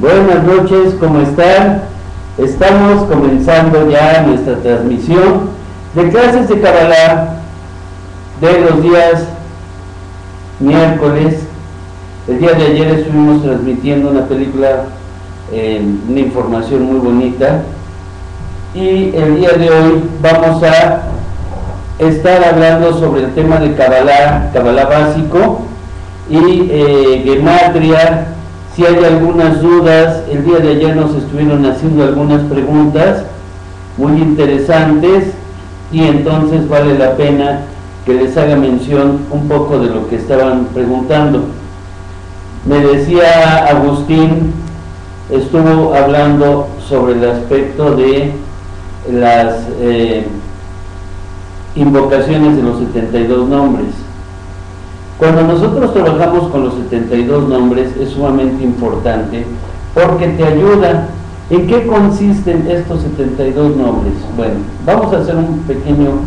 Buenas noches, ¿cómo están? Estamos comenzando ya nuestra transmisión de clases de Kabbalah de los días miércoles. El día de ayer estuvimos transmitiendo una película, una información muy bonita, y el día de hoy vamos a estar hablando sobre el tema de Kabbalah básico y gematria. Si hay algunas dudas, el día de ayer nos estuvieron haciendo algunas preguntas muy interesantes y entonces vale la pena que les haga mención un poco de lo que estaban preguntando. Me decía Agustín, estuvo hablando sobre el aspecto de las invocaciones de los 72 nombres. Cuando nosotros trabajamos con los 72 nombres es sumamente importante porque te ayuda. ¿En qué consisten estos 72 nombres? Bueno, vamos a hacer un pequeño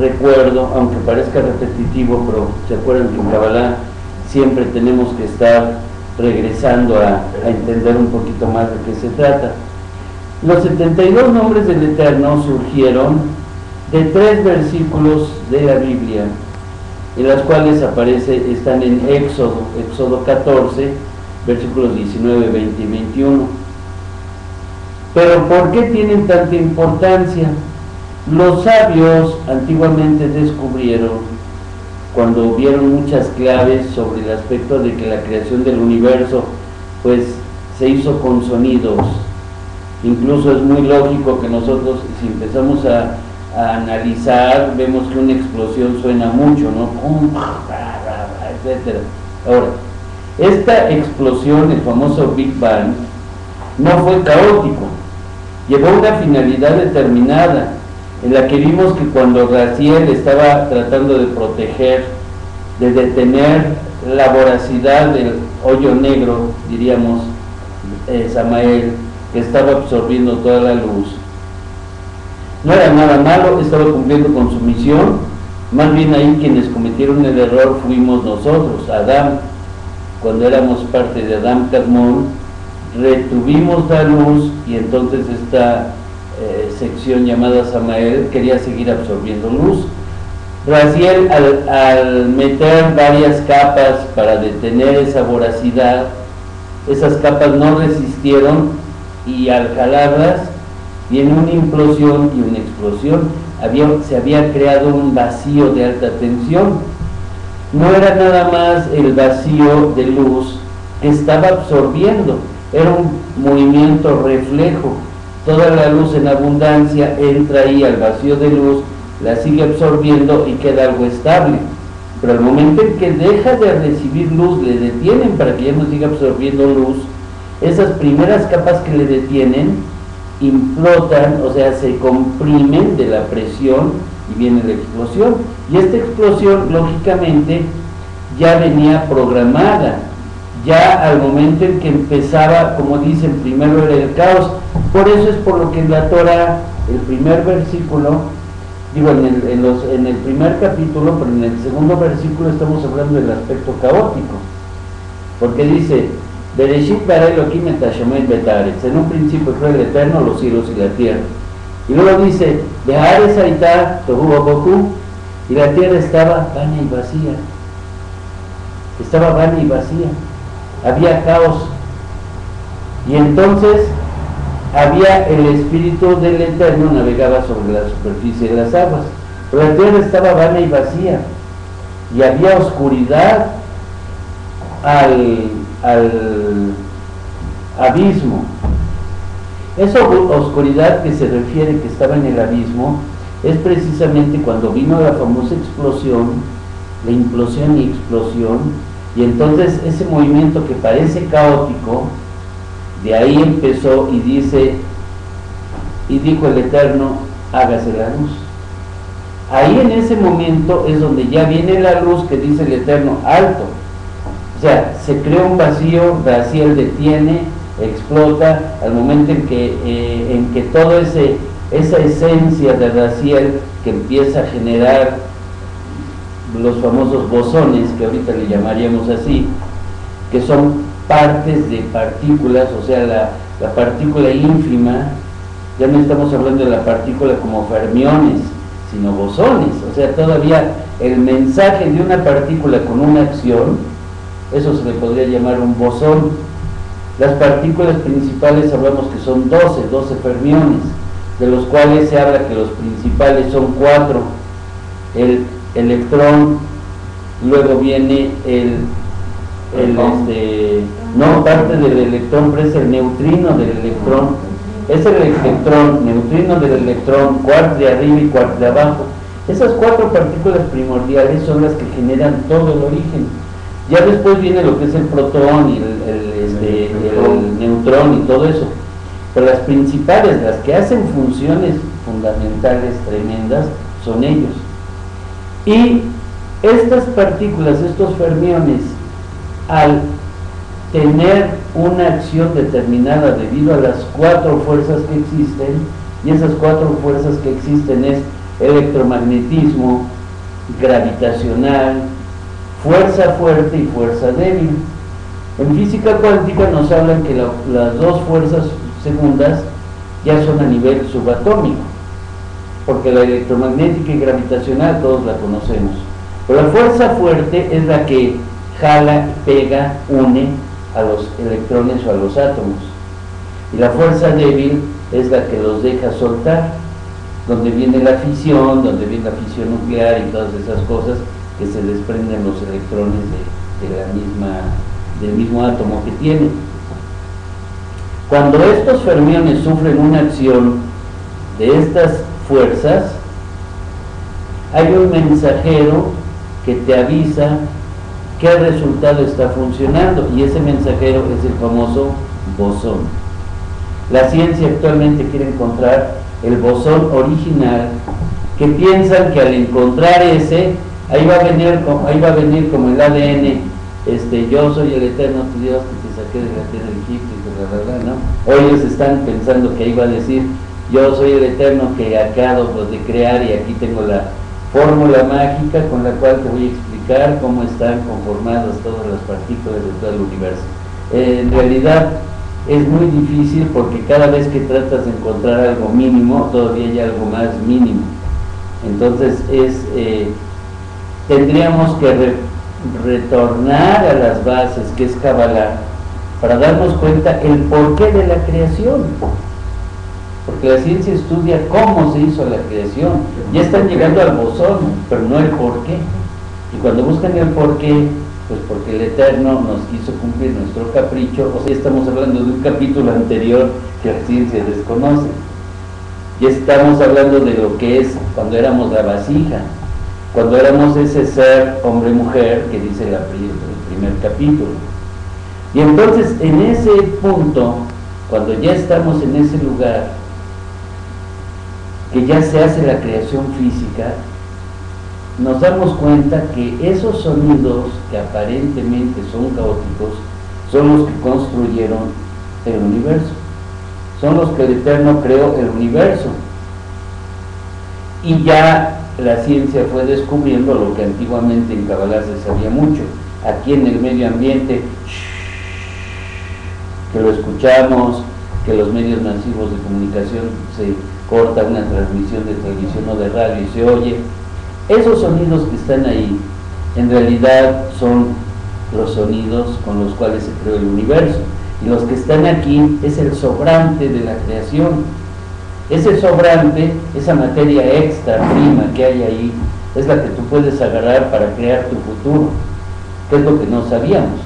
recuerdo, aunque parezca repetitivo, pero se acuerdan que en Kabbalah siempre tenemos que estar regresando a entender un poquito más de qué se trata. Los 72 nombres del Eterno surgieron de 3 versículos de la Biblia, en las cuales están en Éxodo 14, versículos 19, 20 y 21. Pero ¿por qué tienen tanta importancia? Los sabios antiguamente descubrieron, cuando vieron muchas claves sobre el aspecto de que la creación del universo pues se hizo con sonidos. Incluso es muy lógico que nosotros, si empezamos a analizar, vemos que una explosión suena mucho, ¿no? Etcétera. Ahora, esta explosión, el famoso Big Bang, no fue caótico, llevó una finalidad determinada, en la que vimos que cuando Raziel estaba tratando de proteger, de detener la voracidad del hoyo negro, diríamos, Samael, que estaba absorbiendo toda la luz, no era nada malo, estaba cumpliendo con su misión. Más bien ahí quienes cometieron el error fuimos nosotros, Adán. Cuando éramos parte de Adán Kadmon, retuvimos la luz y entonces esta sección llamada Samael quería seguir absorbiendo luz. Raziel, al meter varias capas para detener esa voracidad, esas capas no resistieron y al jalarlas viene una implosión y una explosión. Se había creado un vacío de alta tensión. No era nada más el vacío de luz que estaba absorbiendo, era un movimiento reflejo. Toda la luz en abundancia entra ahí al vacío de luz, la sigue absorbiendo y queda algo estable. Pero al momento en que deja de recibir luz, le detienen para que ya no siga absorbiendo luz. Esas primeras capas que le detienen implotan, o sea, se comprimen de la presión y viene la explosión. Y esta explosión, lógicamente, ya venía programada. Ya al momento en que empezaba, como dicen, primero era el caos. Por eso es por lo que en la Torah, el primer versículo, digo, en el primer capítulo, pero en el segundo versículo estamos hablando del aspecto caótico. Porque dice: Bereshit bara Elohim et hashamayim ve'et haaretz. En un principio creó el Eterno los cielos y la tierra. Y luego dice: Be'haaretz hayta tohu vabohu, y la tierra estaba vana y vacía. Estaba vana y vacía. Había caos. Y entonces había el Espíritu del Eterno, navegaba sobre la superficie de las aguas. Pero la tierra estaba vana y vacía. Y había oscuridad al abismo. Esa oscuridad que se refiere que estaba en el abismo es precisamente cuando vino la famosa explosión, la implosión y explosión, y entonces ese movimiento que parece caótico, de ahí empezó y dice: y dijo el Eterno, hágase la luz. Ahí en ese momento es donde ya viene la luz que dice el Eterno, alto. O sea, se crea un vacío, Raziel detiene, explota, al momento en que toda esa esencia de Raziel que empieza a generar los famosos bosones, que ahorita le llamaríamos así, que son partes de partículas, o sea, la partícula ínfima. Ya no estamos hablando de la partícula como fermiones, sino bosones. O sea, todavía el mensaje de una partícula con una acción, eso se le podría llamar un bosón. Las partículas principales hablamos que son 12 fermiones, de los cuales se habla que los principales son 4: el electrón, luego viene no, parte del electrón, pero es el neutrino del electrón. Es el electrón, neutrino del electrón, quark de arriba y quark de abajo. Esas 4 partículas primordiales son las que generan todo el origen. Ya después viene lo que es el protón y el neutrón y todo eso. Pero las principales, las que hacen funciones fundamentales tremendas, son ellos. Y estas partículas, estos fermiones, al tener una acción determinada debido a las 4 fuerzas que existen, y esas 4 fuerzas que existen es electromagnetismo, gravitacional, fuerza fuerte y fuerza débil. En física cuántica nos hablan que las 2 fuerzas segundas ya son a nivel subatómico, porque la electromagnética y gravitacional todos la conocemos, pero la fuerza fuerte es la que jala, pega, une a los electrones o a los átomos, y la fuerza débil es la que los deja soltar, donde viene la fisión nuclear y todas esas cosas que se desprenden los electrones del mismo átomo que tienen. Cuando estos fermiones sufren una acción de estas fuerzas, hay un mensajero que te avisa que el resultado está funcionando, y ese mensajero es el famoso bosón. La ciencia actualmente quiere encontrar el bosón original, que piensan que al encontrar ese, ahí va a venir como el ADN, yo soy el eterno tu Dios que te saqué de la tierra de Egipto y ¿no? O ellos están pensando que ahí va a decir, yo soy el eterno que acabo de crear, y aquí tengo la fórmula mágica con la cual te voy a explicar cómo están conformadas todas las partículas de todo el universo. En realidad es muy difícil, porque cada vez que tratas de encontrar algo mínimo, todavía hay algo más mínimo. Entonces tendríamos que retornar a las bases, que es Kabbalah, para darnos cuenta el porqué de la creación, porque la ciencia estudia cómo se hizo la creación. Ya están llegando al bosón, pero no el porqué. Y cuando buscan el porqué, pues porque el Eterno nos quiso cumplir nuestro capricho. O sea, estamos hablando de un capítulo anterior que la ciencia desconoce. Ya estamos hablando de lo que es cuando éramos la vasija, cuando éramos ese ser hombre-mujer que dice el primer capítulo. Y entonces, en ese punto, cuando ya estamos en ese lugar, que ya se hace la creación física, nos damos cuenta que esos sonidos que aparentemente son caóticos son los que construyeron el universo, son los que el Eterno creó el universo. Y ya la ciencia fue descubriendo lo que antiguamente en Kabbalah se sabía mucho. Aquí en el medio ambiente, que lo escuchamos, que los medios masivos de comunicación se corta una transmisión de televisión o de radio y se oye. Esos sonidos que están ahí, en realidad son los sonidos con los cuales se creó el universo. Y los que están aquí es el sobrante de la creación. Ese sobrante, esa materia extra prima que hay ahí, es la que tú puedes agarrar para crear tu futuro, que es lo que no sabíamos.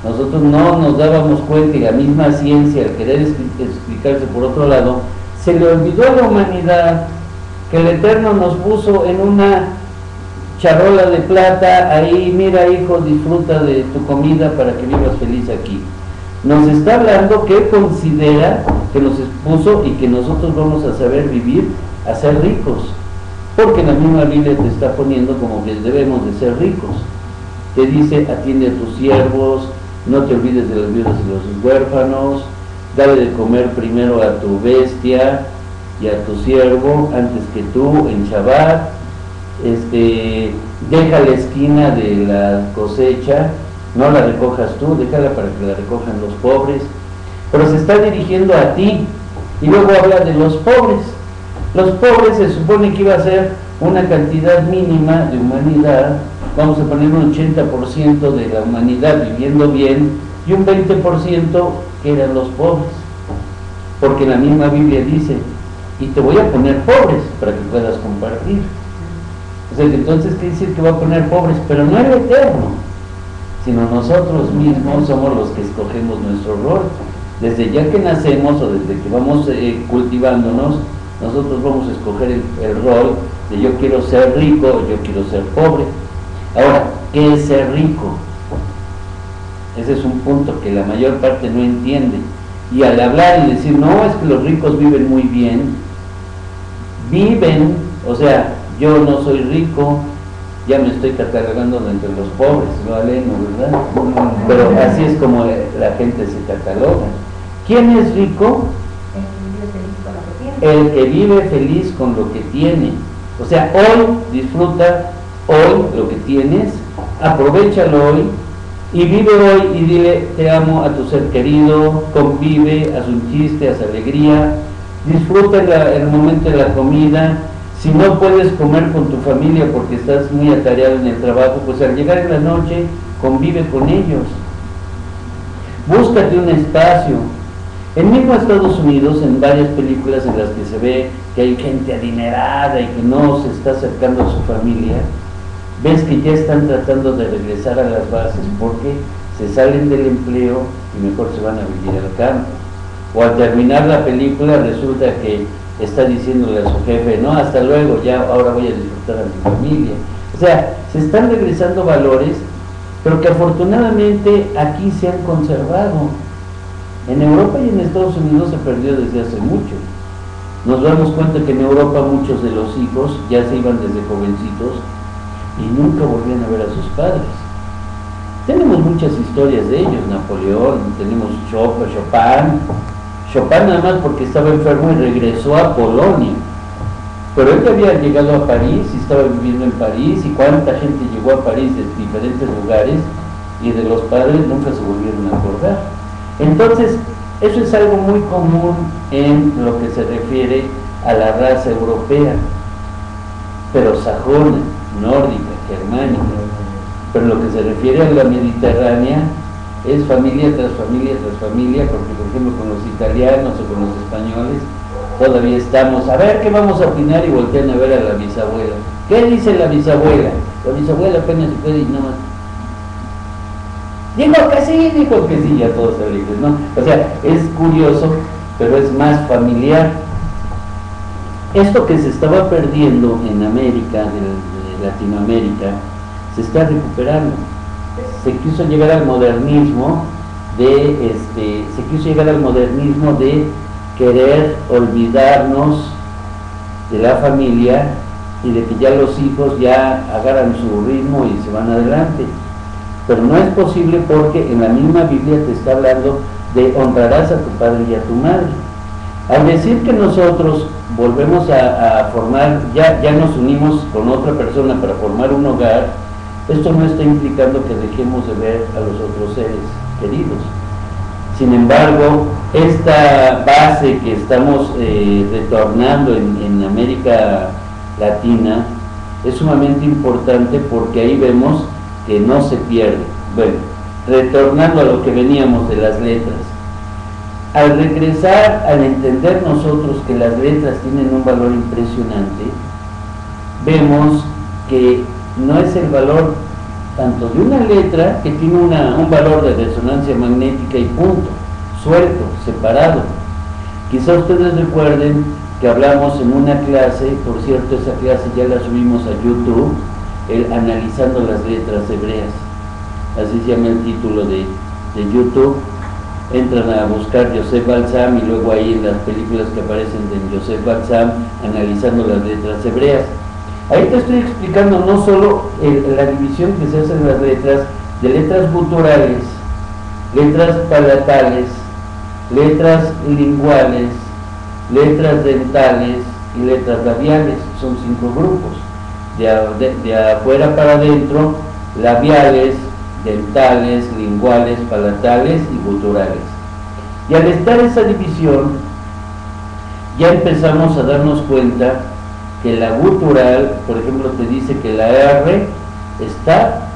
Nosotros no nos dábamos cuenta, y la misma ciencia, al querer explicarse por otro lado, se le olvidó a la humanidad que el Eterno nos puso en una charola de plata, ahí, mira hijo, disfruta de tu comida para que vivas feliz aquí. Nos está hablando que Él considera que nos puso y que nosotros vamos a saber vivir, a ser ricos, porque la misma Biblia te está poniendo como que debemos de ser ricos. Te dice, atiende a tus siervos, no te olvides de las viudas y los huérfanos, dale de comer primero a tu bestia y a tu siervo antes que tú en Shabbat, deja la esquina de la cosecha no la recojas tú, déjala para que la recojan los pobres, pero se está dirigiendo a ti, y luego habla de los pobres. Los pobres se supone que iba a ser una cantidad mínima de humanidad, vamos a poner un 80% de la humanidad viviendo bien, y un 20% que eran los pobres, porque la misma Biblia dice, y te voy a poner pobres para que puedas compartir. O sea, que entonces quiere decir que va a poner pobres, pero no el Eterno, sino nosotros mismos somos los que escogemos nuestro rol. Desde ya que nacemos o desde que vamos cultivándonos, nosotros vamos a escoger el rol de yo quiero ser rico o yo quiero ser pobre. Ahora, ¿qué es ser rico? Ese es un punto que la mayor parte no entiende. Y al hablar y decir, no, es que los ricos viven muy bien, viven, o sea, yo no soy rico, ya me estoy catalogando entre los pobres, ¿vale? ¿No, verdad? Pero así es como la gente se cataloga. ¿Quién es rico? El que vive feliz con lo que tiene. O sea, hoy disfruta hoy lo que tienes, aprovéchalo hoy y vive hoy y dile te amo a tu ser querido, convive, haz un chiste, haz alegría, disfruta el momento de la comida. Si no puedes comer con tu familia porque estás muy atareado en el trabajo, pues al llegar en la noche convive con ellos, búscate un espacio. En mismo Estados Unidos, en varias películas en las que se ve que hay gente adinerada y que no se está acercando a su familia, ves que ya están tratando de regresar a las bases porque se salen del empleo y mejor se van a vivir al campo. O al terminar la película resulta que está diciéndole a su jefe, no, hasta luego, ya ahora voy a disfrutar a mi familia. O sea, se están regresando valores, pero que afortunadamente aquí se han conservado. En Europa y en Estados Unidos se perdió desde hace mucho. Nos damos cuenta que en Europa muchos de los hijos ya se iban desde jovencitos y nunca volvían a ver a sus padres. Tenemos muchas historias de ellos, Napoleón, tenemos Chopin nada más porque estaba enfermo y regresó a Polonia, pero él había llegado a París y estaba viviendo en París, y cuánta gente llegó a París de diferentes lugares y de los padres nunca se volvieron a acordar. Entonces, eso es algo muy común en lo que se refiere a la raza europea, pero sajona, nórdica, germánica. Pero lo que se refiere a la mediterránea es familia tras familia tras familia, porque por ejemplo con los italianos o con los españoles todavía estamos, a ver qué vamos a opinar, y voltean a ver a la bisabuela. ¿Qué dice la bisabuela? La bisabuela apenas se puede y nada más. Dijo que sí, ya todos alegres, ¿no? O sea, es curioso, pero es más familiar. Esto que se estaba perdiendo en América, de Latinoamérica, se está recuperando. Se quiso llegar al modernismo de querer olvidarnos de la familia y de que ya los hijos ya agarran su ritmo y se van adelante. Pero no es posible, porque en la misma Biblia te está hablando de honrarás a tu padre y a tu madre. Al decir que nosotros volvemos a formar, ya nos unimos con otra persona para formar un hogar, esto no está implicando que dejemos de ver a los otros seres queridos. Sin embargo, esta base que estamos retornando en América Latina es sumamente importante, porque ahí vemos que no se pierde. Bueno, retornando a lo que veníamos de las letras, al regresar, al entender nosotros que las letras tienen un valor impresionante, vemos que no es el valor tanto de una letra, que tiene un valor de resonancia magnética y punto, suelto, separado. Quizá ustedes recuerden que hablamos en una clase, por cierto, esa clase ya la subimos a YouTube, analizando las letras hebreas, así se llama el título de YouTube. Entran a buscar Joseph Balsam y luego ahí en las películas que aparecen de Joseph Balsam analizando las letras hebreas. Ahí te estoy explicando no solo la división que se hace en las letras, de letras guturales, letras palatales, letras linguales, letras dentales y letras labiales. Son 5 grupos. De afuera para adentro, labiales, dentales, linguales, palatales y guturales. Y al estar esa división, ya empezamos a darnos cuenta que la gutural, por ejemplo, te dice que la R está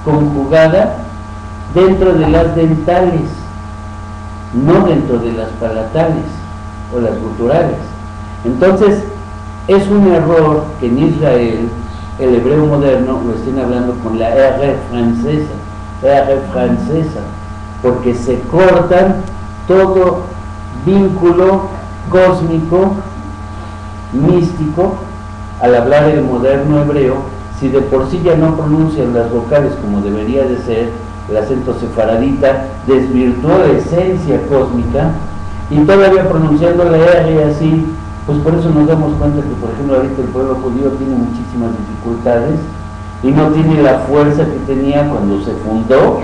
conjugada dentro de las dentales, no dentro de las palatales o las guturales. Entonces, es un error que en Israel, el hebreo moderno, lo estén hablando con la R francesa, porque se cortan todo vínculo cósmico, místico, al hablar el moderno hebreo. Si de por sí ya no pronuncian las vocales como debería de ser, el acento sefaradita desvirtuó la esencia cósmica, y todavía pronunciando la R así, pues por eso nos damos cuenta que, por ejemplo, ahorita el pueblo judío tiene muchísimas dificultades y no tiene la fuerza que tenía cuando se fundó,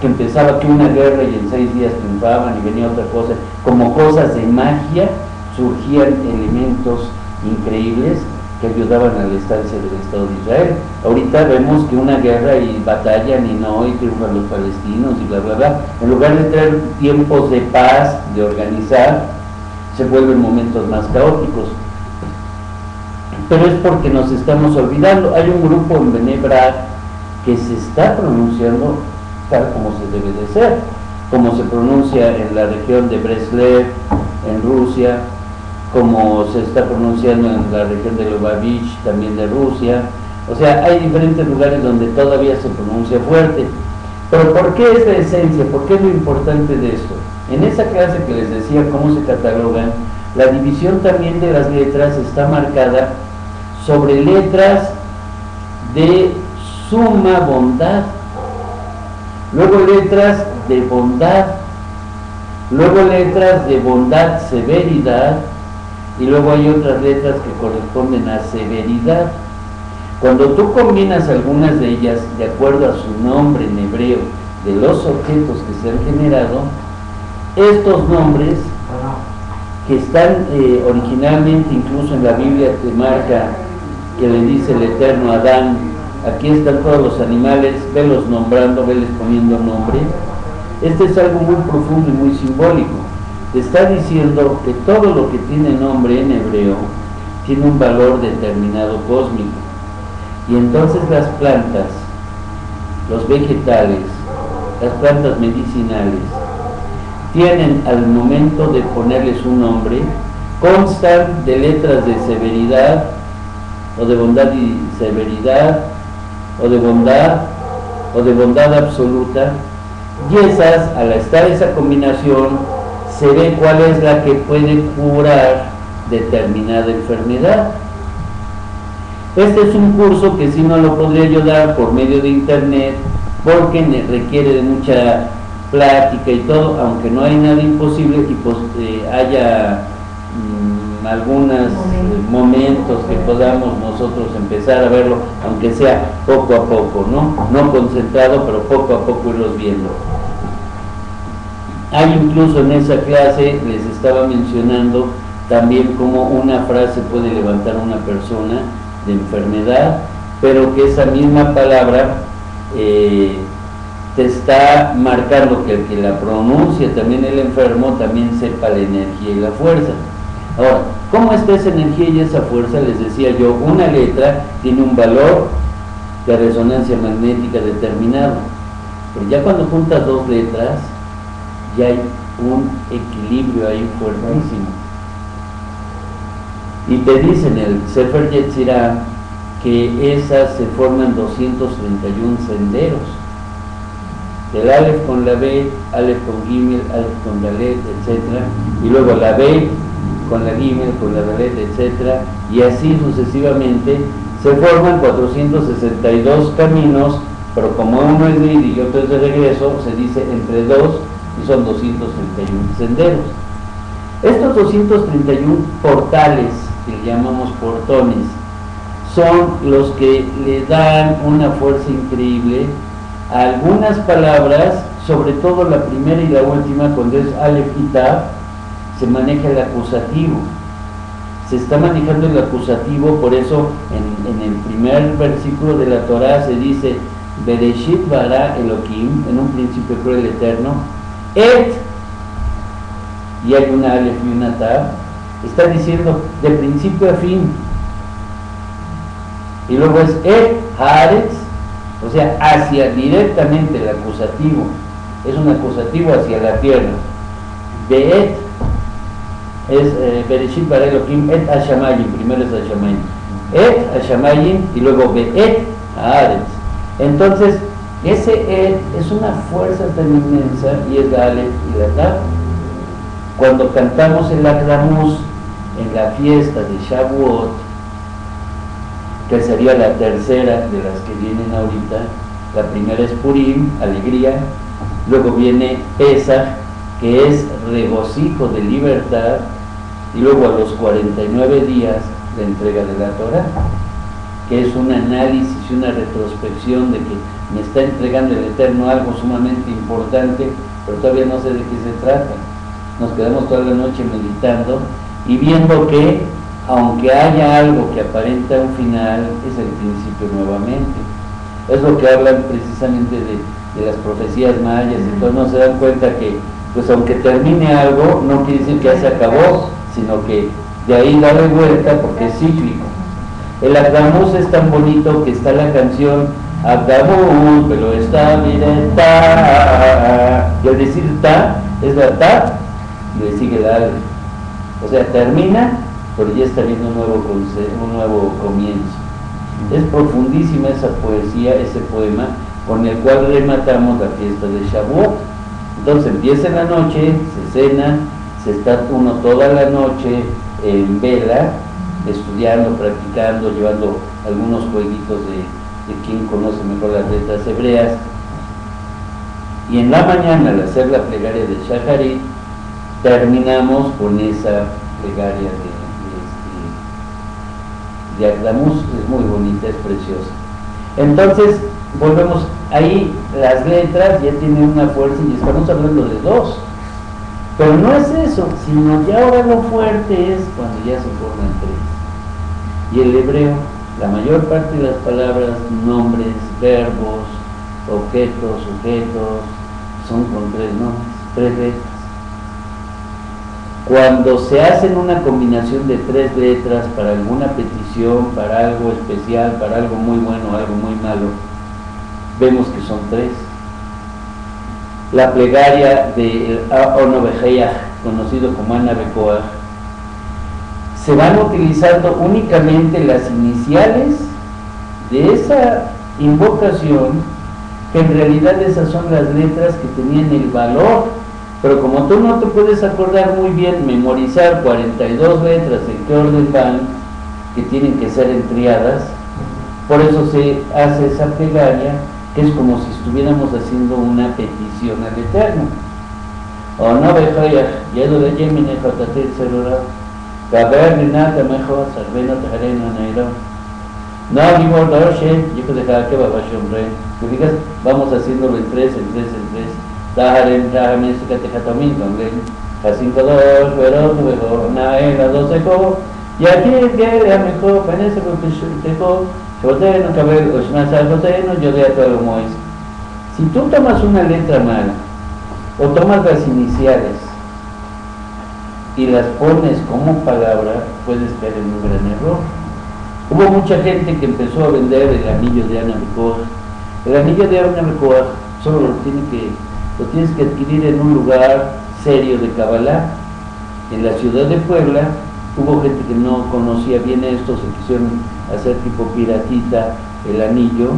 que empezaba aquí una guerra y en 6 días triunfaban y venía otra cosa, como cosas de magia, surgían elementos increíbles que ayudaban a la estancia del Estado de Israel. Ahorita vemos que una guerra y batallan y no, y triunfan los palestinos y bla bla bla. En lugar de traer tiempos de paz, de organizar, se vuelven momentos más caóticos. Pero es porque nos estamos olvidando. Hay un grupo en Bnei Brak que se está pronunciando tal como se debe de ser, como se pronuncia en la región de Breslev, en Rusia, como se está pronunciando en la región de Lubavitch, también de Rusia. O sea, hay diferentes lugares donde todavía se pronuncia fuerte. Pero ¿por qué es la esencia? ¿Por qué es lo importante de esto? En esa clase que les decía cómo se catalogan, la división también de las letras está marcada sobre letras de suma bondad, luego letras de bondad, luego letras de bondad, severidad, y luego hay otras letras que corresponden a severidad. Cuando tú combinas algunas de ellas de acuerdo a su nombre en hebreo de los objetos que se han generado, estos nombres que están originalmente, incluso en la Biblia te marca que le dice el Eterno a Adán, aquí están todos los animales, velos nombrando, veles poniendo nombre. Este es algo muy profundo y muy simbólico. Te está diciendo que todo lo que tiene nombre en hebreo tiene un valor determinado cósmico. Y entonces las plantas, los vegetales, las plantas medicinales, tienen al momento de ponerles un nombre, constan de letras de severidad, o de bondad y severidad, o de bondad absoluta, y esas, al estar esa combinación, se ve cuál es la que puede curar determinada enfermedad. Este es un curso que sí no lo podría yo dar por medio de internet, porque requiere de mucha plática y todo, aunque no hay nada imposible y pues haya algunos momentos que podamos nosotros empezar a verlo, aunque sea poco a poco, no concentrado, pero poco a poco irlos viendo. Hay incluso en esa clase, les estaba mencionando también cómo una frase puede levantar a una persona de enfermedad, pero que esa misma palabra te está marcando que el que la pronuncia, también el enfermo, también sepa la energía y la fuerza. Ahora, ¿cómo está esa energía y esa fuerza? Les decía yo, una letra tiene un valor de resonancia magnética determinado, pero ya cuando juntas dos letras, ya hay un equilibrio ahí fuertísimo. Y te dicen el Sefer Yetzirah que esas se forman 231 senderos, el Aleph con la B, Aleph con Gimel, Aleph con Dalet, etc. Y luego la B con la Gimel, con la Dalet, etc. Y así sucesivamente se forman 462 caminos, pero como uno es de ida y otro es de regreso, se dice entre dos y son 231 senderos. Estos 231 portales, que llamamos portones, son los que le dan una fuerza increíble a algunas palabras, sobre todo la primera y la última, cuando es Aleph y Tav, se maneja el acusativo. Se está manejando el acusativo, por eso en el primer versículo de la Torah se dice Bereshit bara Elohim, en un principio creó el Eterno, et, y hay una alef y una tab, está diciendo de principio a fin, y luego es et haaretz, o sea, hacia directamente el acusativo, es un acusativo hacia la tierra. Beet es Bereshit bara Elohim et hashamayim, primero es hashamayim, et hashamayim y luego beet haaretz. Entonces ese et es una fuerza tan inmensa y es la alef y la tab. Cuando cantamos el Akdamuz en la fiesta de Shavuot, que sería la tercera de las que vienen ahorita, la primera es Purim, alegría, luego viene Pesach, que es regocijo de libertad, y luego a los 49 días la entrega de la Torah, que es un análisis y una retrospección de que me está entregando el Eterno algo sumamente importante, pero todavía no sé de qué se trata. Nos quedamos toda la noche meditando y viendo que aunque haya algo que aparenta un final, es el principio nuevamente. Es lo que hablan precisamente de las profecías mayas, entonces no se dan cuenta que pues aunque termine algo, no quiere decir que ya se acabó, sino que de ahí darle vuelta porque es cíclico. El Akdamuz es tan bonito que está la canción Akdamuz, pero está, miren, ta, y al decir ta, es la ta, y le sigue la alef. O sea, termina, pero ya está viendo un nuevo comienzo. Es profundísima esa poesía, ese poema, con el cual rematamos la fiesta de Shavuot. Entonces empieza en la noche, se cena, se está uno toda la noche en vela, estudiando, practicando, llevando algunos jueguitos de quien conoce mejor las letras hebreas, y en la mañana al hacer la plegaria de Shacharit terminamos con esa plegaria de Akdamuz. Es muy bonita, es preciosa. Entonces volvemos ahí, las letras ya tienen una fuerza y estamos hablando de dos, pero no es eso, sino ya ahora lo fuerte es cuando ya se forman tres. Y el hebreo, la mayor parte de las palabras, nombres, verbos, objetos, sujetos, son con tres nombres, tres letras. Cuando se hacen una combinación de tres letras para alguna petición, para algo especial, para algo muy bueno, algo muy malo, vemos que son tres. La plegaria de Ono Bejeach, conocido como Ana Bekoach, se van utilizando únicamente las iniciales de esa invocación, que en realidad esas son las letras que tenían el valor, pero como tú no te puedes acordar muy bien, memorizar 42 letras en qué orden van, que tienen que ser entriadas, por eso se hace esa plegaria, que es como si estuviéramos haciendo una petición al Eterno. O no Bejoyach, Yedo de Yemine Jotatet Cerura, Gaber Rinata Mejo, Sarveno Tajareno Neiro, no Gibor Dorche, Yico de Jaque Babashombre. Te fijas, vamos haciéndolo en tres. Taharen, Tahamen, Sicatejatomin, Gonglen, Jacinco2, Verón, Bejo, Naela, 12 y aquí que a mejor, Penese, Tejo, Joteno, Cabel, Oshmasa, Joteno, yo de a todo Mois. Si tú tomas una letra mala, o tomas las iniciales y las pones como palabra, puedes caer en un gran error. Hubo mucha gente que empezó a vender el anillo de Ana Bekoach. El anillo de Ana Bekoach solo lo tienes que adquirir en un lugar serio de Kabbalah. En la ciudad de Puebla hubo gente que no conocía bien esto, se quisieron hacer tipo piratita el anillo,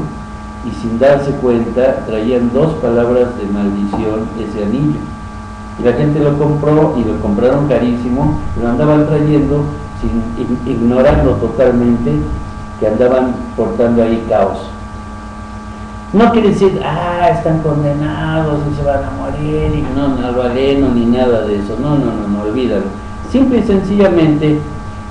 y sin darse cuenta traían dos palabras de maldición ese anillo, y la gente lo compró y lo compraron carísimo, lo andaban trayendo ignorando totalmente que andaban portando ahí caos. No quiere decir, están condenados y se van a morir, y no aleno ni nada de eso, no, olvídalo. Simple y sencillamente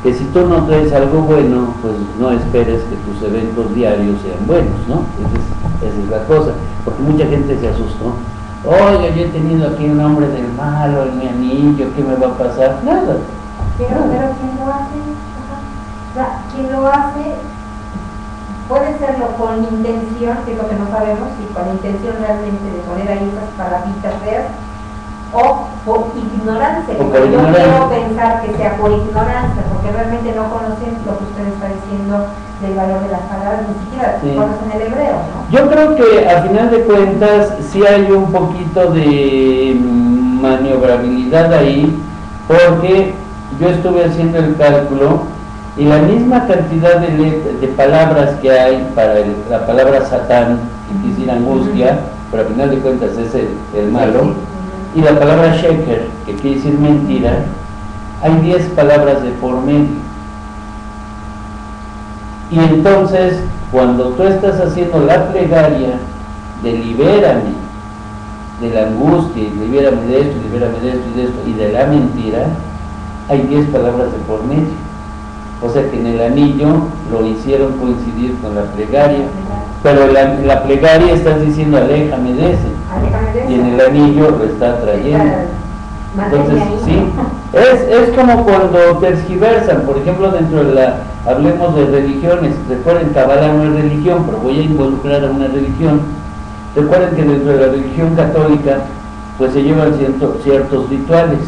que si tú no traes algo bueno, pues no esperes que tus eventos diarios sean buenos, ¿no? Esa es la cosa, porque mucha gente se asustó. Oiga, yo he tenido aquí un hombre del malo en mi anillo, ¿qué me va a pasar? Nada. Pero ¿quién lo hace? O sea, ¿quién lo hace? puede serlo con intención, que es lo que no sabemos, si con intención realmente de poner ahí esas palabritas feas, o por ignorancia, que yo quiero pensar que sea por ignorancia, porque realmente no conocen lo que usted está diciendo del valor de las palabras, ni siquiera conocen el hebreo, ¿no? Yo creo que a final de cuentas sí hay un poquito de maniobrabilidad ahí, porque yo estuve haciendo el cálculo y la misma cantidad de palabras que hay para la palabra Satán, que quisiera angustia, pero a final de cuentas es el malo, y la palabra sheker, que quiere decir mentira, hay 10 palabras de por medio. Y entonces, cuando tú estás haciendo la plegaria de libérame de la angustia, y libérame de esto, libérame de esto y de esto, y de la mentira, hay 10 palabras de por medio. O sea que en el anillo lo hicieron coincidir con la plegaria, pero en la plegaria estás diciendo aléjame de ese, y en el anillo lo está trayendo. Entonces, sí, es como cuando tergiversan, por ejemplo, dentro de hablemos de religiones. Recuerden, Kabbalah no es religión, pero voy a involucrar a una religión. Recuerden que dentro de la religión católica pues se llevan ciertos rituales,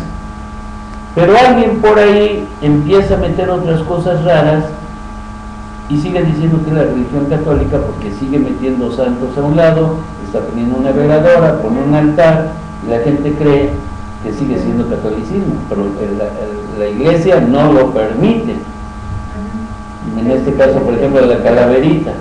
pero alguien por ahí empieza a meter otras cosas raras y sigue diciendo que es la religión católica, porque sigue metiendo santos a un lado, está poniendo una veladora, pone un altar, y la gente cree que sigue siendo catolicismo, pero la iglesia no lo permite. En este caso, por ejemplo, la calaverita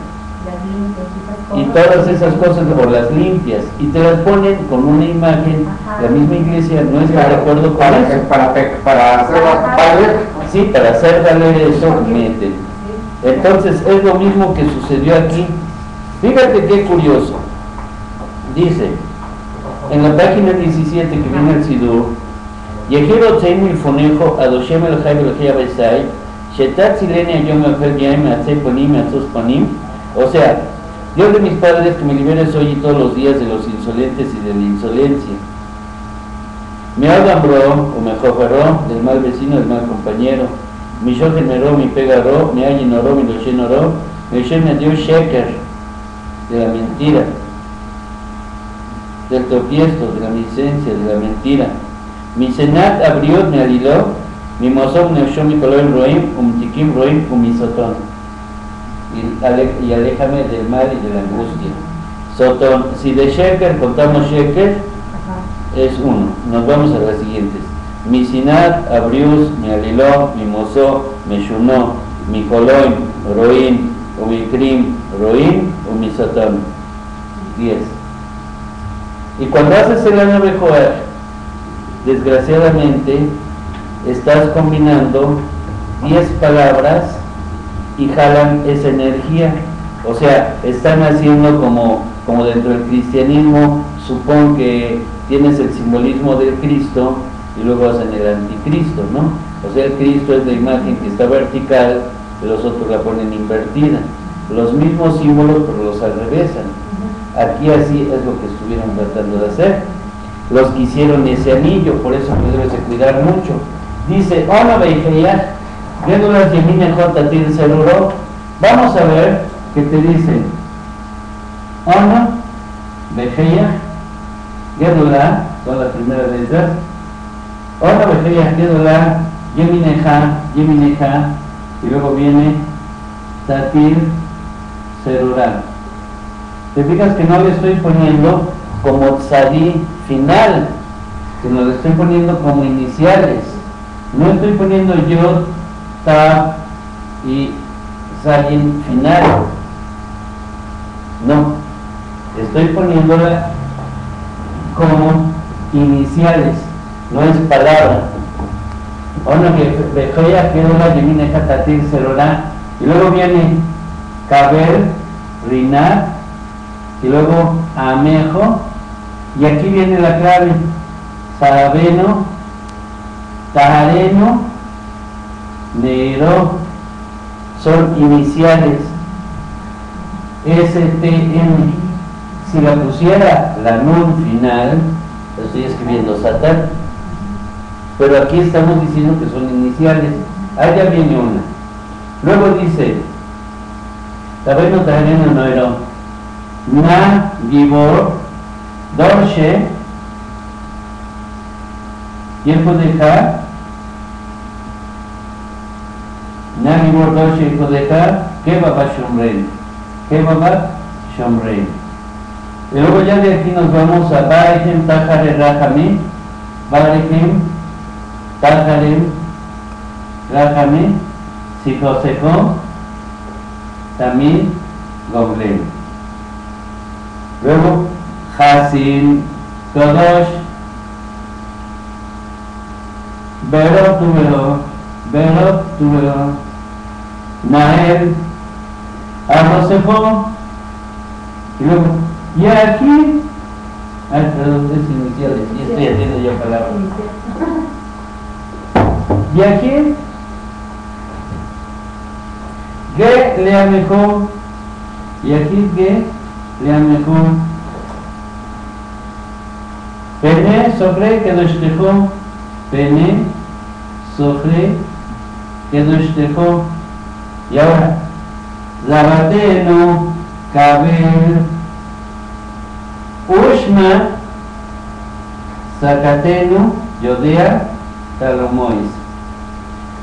y todas esas cosas, o las limpias, y te las ponen con una imagen. La misma iglesia no está de acuerdo con eso. Para hacer valer. Sí, para hacer valer eso, meten. Entonces es lo mismo que sucedió aquí. Fíjate qué curioso. Dice en la página 17 que viene el Sidur: Yehiro Teimu y Fonejo Adoshem el Jai Belgea Besai Shetat Silenia Yom Afer Yaim Atzei Ponim Atzos Ponim. O sea, Dios de mis padres, que me liberes hoy y todos los días de los insolentes y de la insolencia. Me agambró o me joferó del mal vecino, del mal compañero. Mi yo generó, mi pegaró, me allinoró, mi lochenoró, me dio sheker, de la mentira, del tropiezo, de la licencia, de la mentira. Mi senat abrió, me aliló, mi mozón neoshó, mi color roim, tikim roim, mi sotón. Y aléjame del mal y de la angustia. Sotón, si de sheker contamos sheker, es uno. Nos vamos a las siguientes: mi sinat, abrius, mi aliló, mi mozó, me shunó, mi coloim, roim, o mi krim, roim, o mi sotón. 10. Y cuando haces el año mejor, desgraciadamente estás combinando 10 palabras y jalan esa energía. O sea, están haciendo como dentro del cristianismo, supón que tienes el simbolismo del Cristo y luego hacen el anticristo, ¿no? O sea, el Cristo es la imagen que está vertical y los otros la ponen invertida. Los mismos símbolos, pero los alrevesan. Aquí así es lo que estuvieron tratando de hacer los que hicieron ese anillo. Por eso que debes de cuidar mucho. Dice, Ona Beijeya, viendo las Yemine J. Til Seruro, vamos a ver que te dicen Ona Beijeya, Gedula, son las primeras letras, Ona Beijeya, Gedula, Yemineja, y luego viene Tatil Serurá. Te fijas que no le estoy poniendo como tzadí final, sino le estoy poniendo como iniciales. No estoy poniendo yod, tab y zayin final. No, estoy poniéndola como iniciales, no es palabra. Ona que bejoya que una yemine katatir serorá, y luego viene kaber, rinar, y luego amejo, y aquí viene la clave: sabeno, tahareno, neiro, son iniciales. STM. Si la pusiera la nun final, estoy escribiendo Satán, pero aquí estamos diciendo que son iniciales. Allá viene una. Luego dice Tabeno Tahareno Noero. Na Gibor Dorshe hijo de Ja. Na Gibor Dorshe hijo de Ja. Que Baba Shomrein. Que Baba Shomrein. Y luego ya de aquí nos vamos a Barejem Tahare Rahami. Barejem Taharem Rahami. Sijosejo también Goblen. Luego Hasin Kodosh Berot Tuvelo Nael Arrosejo. Y luego y aquí perdón, es iniciales, y estoy haciendo yo palabras. Y aquí Ge Leamejo, y aquí Ge Leamejo. Pene Sofre Kedoshlejo, Pene Sofre Kedoshlejo. Y ahora Zabateno Kabel Ushma Sakatenu Yodea Talomois.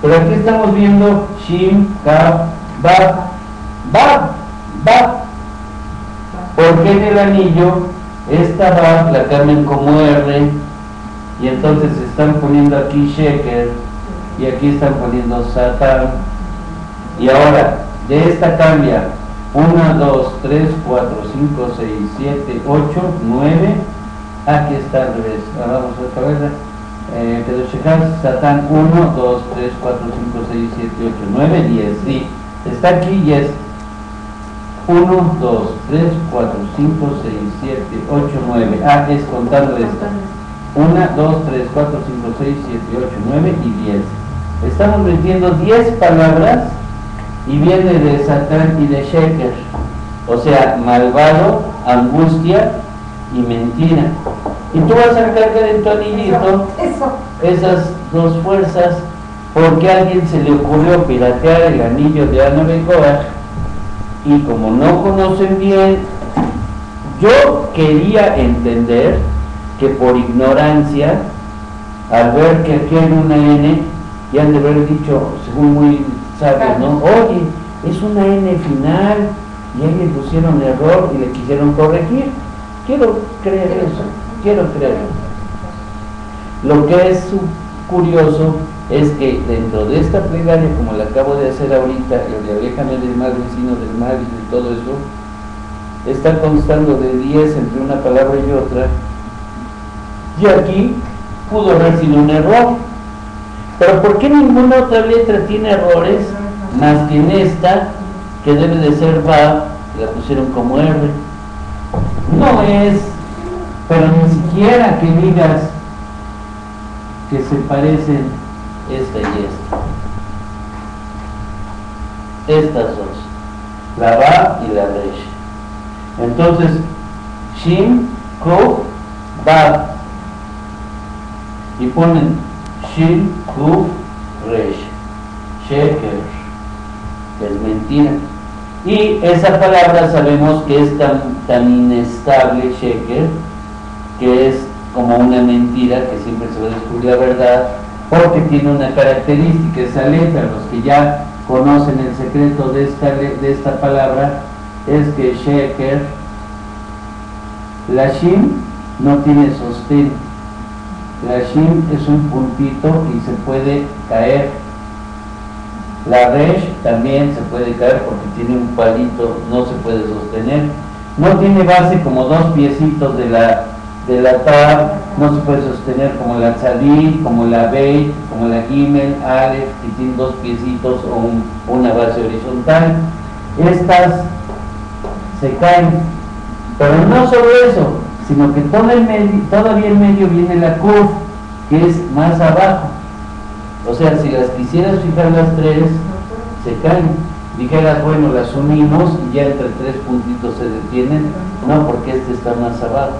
Pero aquí estamos viendo Shim, Kaf, Bab. Porque en el anillo esta Bab la cambian como R y entonces están poniendo aquí Sheker y aquí están poniendo Satan. Y ahora de esta cambia 1, 2, 3, 4, 5, 6, 7, 8, 9. Aquí está al revés. Ahora vamos a ver. Kedoshechas, Satán 1, 2, 3, 4, 5, 6, 7, 8, 9, 10. Sí, está aquí y es 1, 2, 3, 4, 5, 6, 7, 8, 9. Ah, es contando esto. 1, 2, 3, 4, 5, 6, 7, 8, 9 y 10. Estamos metiendo 10 palabras y viene de Satán y de Sheker. O sea, malvado, angustia y mentira. Y tú vas a cargar en tu anillito esas dos fuerzas porque a alguien se le ocurrió piratear el anillo de Ana Begoa y como no conocen bien, yo quería entender que por ignorancia, al ver que aquí hay una N, y han de haber dicho, según muy sabios, ¿no? Oye, es una N final y ahí le pusieron error y le quisieron corregir. Quiero creer eso. Lo que es curioso es que dentro de esta plegaria, como la acabo de hacer ahorita, el de aléjame del mal, vecino del mal y de todo eso, está constando de 10 entre una palabra y otra, y aquí pudo haber sido un error. Pero ¿por qué ninguna otra letra tiene errores más que en esta, que debe de ser Bab, que la pusieron como R? No es, pero ni siquiera que digas que se parecen esta y esta. Estas dos, la Bab y la Resh. Entonces, Shin, Kuf, Bab. Y ponen Shin, Kuf, Resh. Sheker, que es mentira. Y esa palabra sabemos que es tan inestable, Sheker, que es como una mentira, que siempre se va a descubrir la verdad, porque tiene una característica, esa letra. Los que ya conocen el secreto de esta palabra, es que Sheker, la Shin no tiene sostén. La Shin es un puntito y se puede caer. La Resh también se puede caer porque tiene un palito, no se puede sostener. No tiene base como dos piecitos de la Tab, no se puede sostener como la Tzadid, como la Beit, como la Gimel, Aleph, que tiene dos piecitos o una base horizontal. Estas se caen, pero no solo eso, sino que todavía en medio viene la Kuf, que es más abajo. O sea, si las quisieras fijar las tres, se caen. Dijeras, bueno, las unimos y ya entre tres puntitos se detienen. No, porque este está más abajo.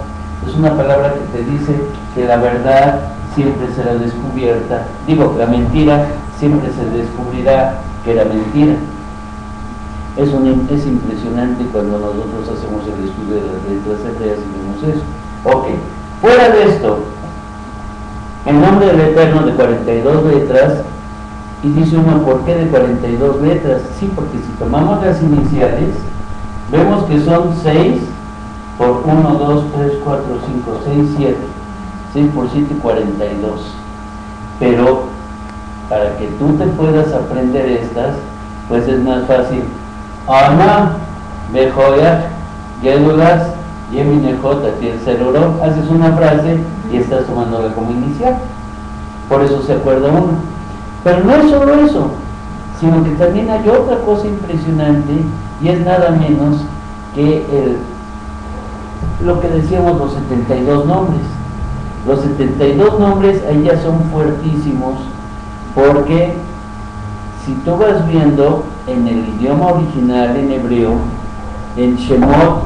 Es una palabra que te dice que la verdad siempre será descubierta. Digo, la mentira siempre se descubrirá que era mentira. Es impresionante cuando nosotros hacemos el estudio de las letras hebreas y vemos eso. Ok, fuera de esto, el nombre del Eterno de 42 letras, y dice uno, ¿por qué de 42 letras? Sí, porque si tomamos las iniciales, vemos que son 6 por 1, 2, 3, 4, 5, 6, 7. 6 por 7, 42. Pero para que tú te puedas aprender estas, pues es más fácil. Ana, Bejoyach, Gedulas, Yeminejot, Seroró, haces una frase y estás tomándola como inicial. Por eso se acuerda uno. Pero no es solo eso, sino que también hay otra cosa impresionante, y es nada menos que lo que decíamos, los 72 nombres. Los 72 nombres ahí ya son fuertísimos, porque si tú vas viendo en el idioma original, en hebreo, en Shemot,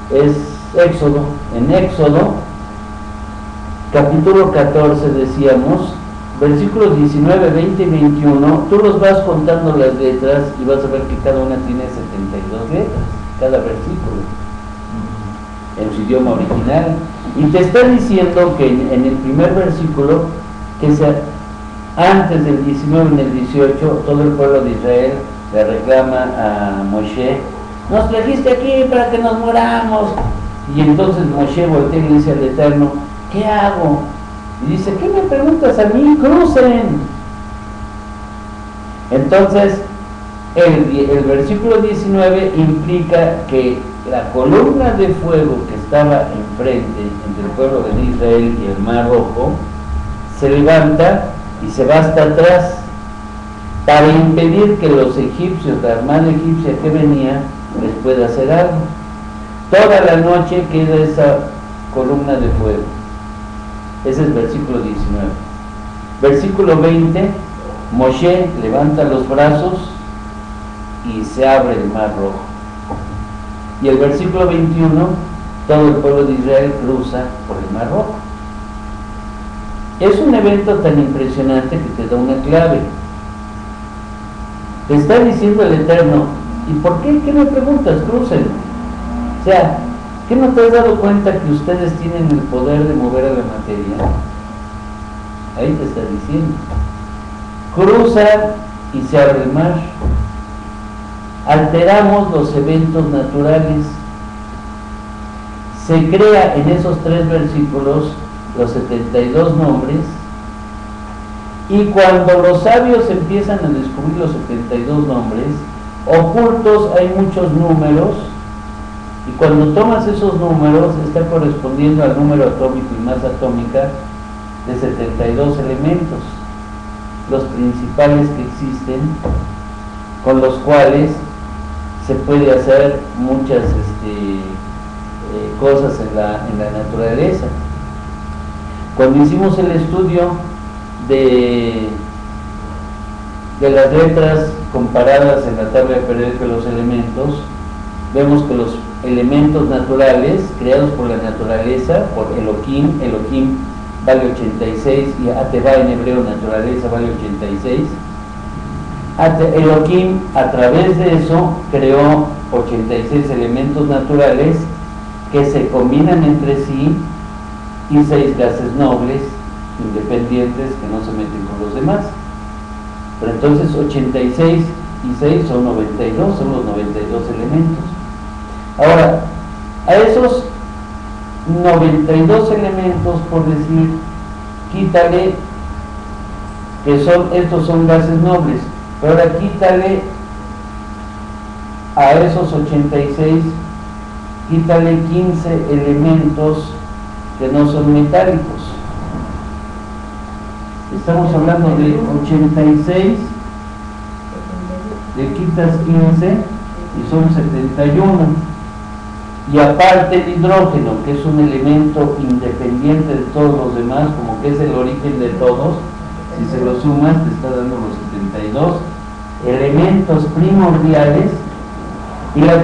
es Éxodo, en Éxodo, capítulo 14 decíamos, versículos 19, 20 y 21, tú los vas contando las letras y vas a ver que cada una tiene 72 letras, cada versículo, en su idioma original. Y te está diciendo que en el primer versículo, que antes del 19, en el 18, todo el pueblo de Israel le reclama a Moshe, nos trajiste aquí para que nos moramos. Y entonces Moshe voltea y le dice al Eterno, ¿qué hago? Y dice, ¿qué me preguntas a mí? Crucen. Entonces el versículo 19 implica que la columna de fuego que estaba enfrente entre el pueblo de Israel y el Mar Rojo se levanta y se va hasta atrás para impedir que los egipcios, la armada egipcia que venía, les pueda hacer algo. Toda la noche queda esa columna de fuego. Ese es el versículo 19. Versículo 20, Moshe levanta los brazos y se abre el Mar Rojo. Y el versículo 21, todo el pueblo de Israel cruza por el Mar Rojo. Es un evento tan impresionante que te da una clave. Te está diciendo el Eterno, ¿y por qué? ¿Qué me preguntas? Crucen. O sea, ¿qué no te has dado cuenta que ustedes tienen el poder de mover a la materia? Ahí te está diciendo. Cruza y se abre el mar. Alteramos los eventos naturales. Se crea en esos 3 versículos los 72 nombres, y cuando los sabios empiezan a descubrir los 72 nombres, ocultos hay muchos números, y cuando tomas esos números está correspondiendo al número atómico y masa atómica de 72 elementos, los principales que existen, con los cuales se puede hacer muchas cosas en la naturaleza. Cuando hicimos el estudio de las letras comparadas en la tabla periódica de los elementos, vemos que los elementos naturales creados por la naturaleza, por Elohim vale 86, y Ateva en hebreo naturaleza vale 86. Elohim a través de eso creó 86 elementos naturales que se combinan entre sí, y 6 gases nobles independientes que no se meten con los demás. Pero entonces 86 y 6 son 92, son los 92 elementos. Ahora, a esos 92 elementos, por decir, quítale que estos son gases nobles, pero ahora quítale a esos 86, quítale 15 elementos que no son metálicos. Estamos hablando de 86, le quitas 15 y son 71. Y aparte el hidrógeno, que es un elemento independiente de todos los demás, como que es el origen de todos, si se lo sumas te está dando los 72 elementos primordiales. Y la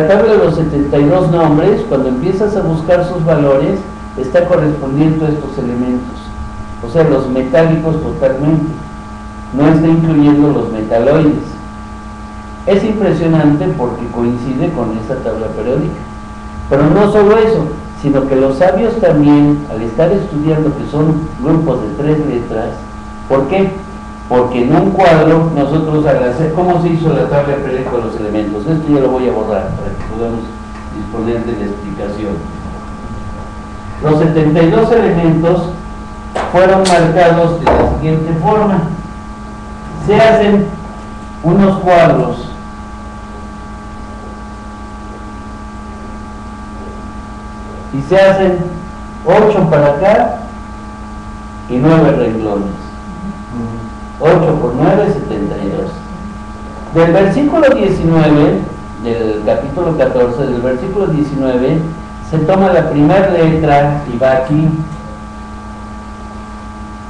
tabla de los 72 nombres, cuando empiezas a buscar sus valores, está correspondiendo a estos elementos. o sea, los metálicos totalmente, no está incluyendo los metaloides. Es impresionante porque coincide con esta tabla periódica. Pero no solo eso, sino que los sabios también, al estar estudiando que son grupos de 3 letras, ¿por qué? Porque en un cuadro, nosotros al hacer, ¿cómo se hizo la tabla periódica de los elementos? Esto ya lo voy a borrar para que podamos disponer de la explicación. Los 72 elementos fueron marcados de la siguiente forma. Se hacen unos cuadros y se hacen 8 para acá y 9 renglones. 8 por 9, 72. Del versículo 19 del capítulo 14, del versículo 19, se toma la primera letra y va aquí,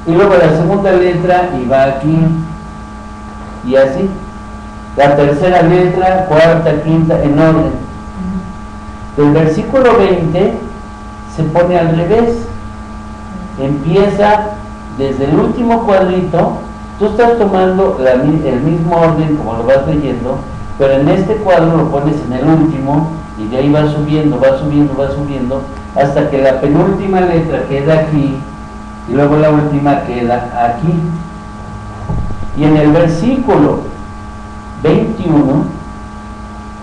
y luego la segunda letra y va aquí, y así la tercera letra, cuarta, quinta, en orden. Del versículo 20 se pone al revés, empieza desde el último cuadrito. Tú estás tomando el mismo orden como lo vas leyendo, pero en este cuadro lo pones en el último y de ahí va subiendo, va subiendo, va subiendo, hasta que la penúltima letra queda aquí y luego la última queda aquí. Y en el versículo 21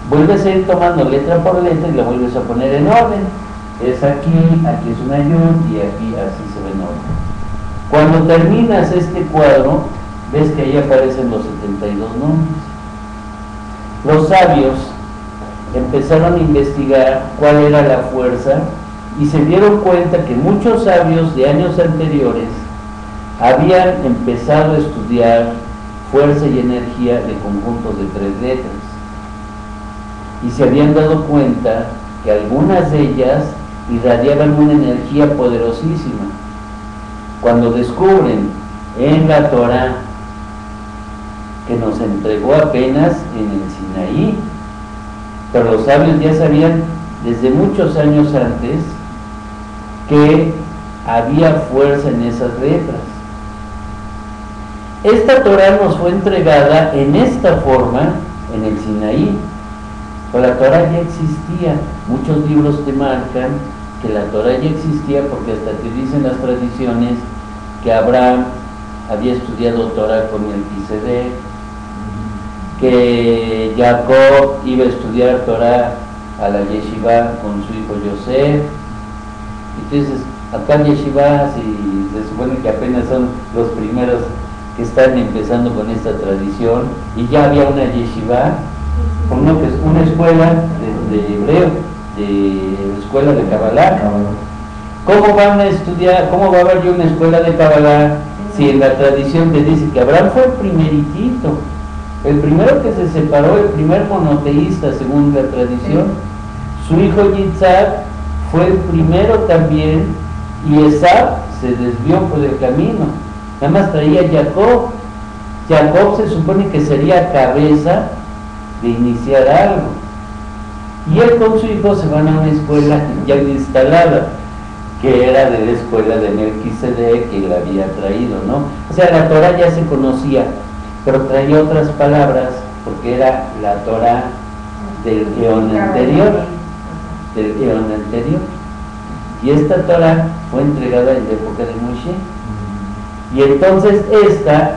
vuelves a ir tomando letra por letra y la vuelves a poner en orden. Es aquí, aquí es una yud y aquí así se ve en orden. Cuando terminas este cuadro, ves que ahí aparecen los 72 nombres. Los sabios empezaron a investigar cuál era la fuerza y se dieron cuenta que muchos sabios de años anteriores habían empezado a estudiar fuerza y energía de conjuntos de 3 letras y se habían dado cuenta que algunas de ellas irradiaban una energía poderosísima. Cuando descubren en la Torah, que nos entregó apenas en el Sinaí, pero los sabios ya sabían desde muchos años antes que había fuerza en esas letras. Esta Torah nos fue entregada en esta forma en el Sinaí, pero la Torah ya existía. Muchos libros te marcan que la Torah ya existía porque hasta te dicen las tradiciones que Abraham había estudiado Torah con Melquisedec, que Jacob iba a estudiar Torah a la yeshiva con su hijo Yosef. Entonces, acá en yeshiva, si se supone que apenas son los primeros que están empezando con esta tradición, y ya había una yeshiva, una escuela de hebreo, de escuela de Kabbalah. ¿Cómo van a estudiar, cómo va a haber una escuela de Kabbalah si en la tradición te dice que Abraham fue el primeritito, el primero que se separó, el primer monoteísta según la tradición? Su hijo Yitzhak fue el primero también, y Esab se desvió por el camino, nada más traía Jacob. Jacob se supone que sería cabeza de iniciar algo, y él con su hijo se van a una escuela ya instalada, que era de la escuela de Melquisedec, que la había traído, ¿no? O sea, la Torah ya se conocía, pero traía otras palabras, porque era la Torah del eón anterior, y esta Torah fue entregada en la época de Moshe. Y entonces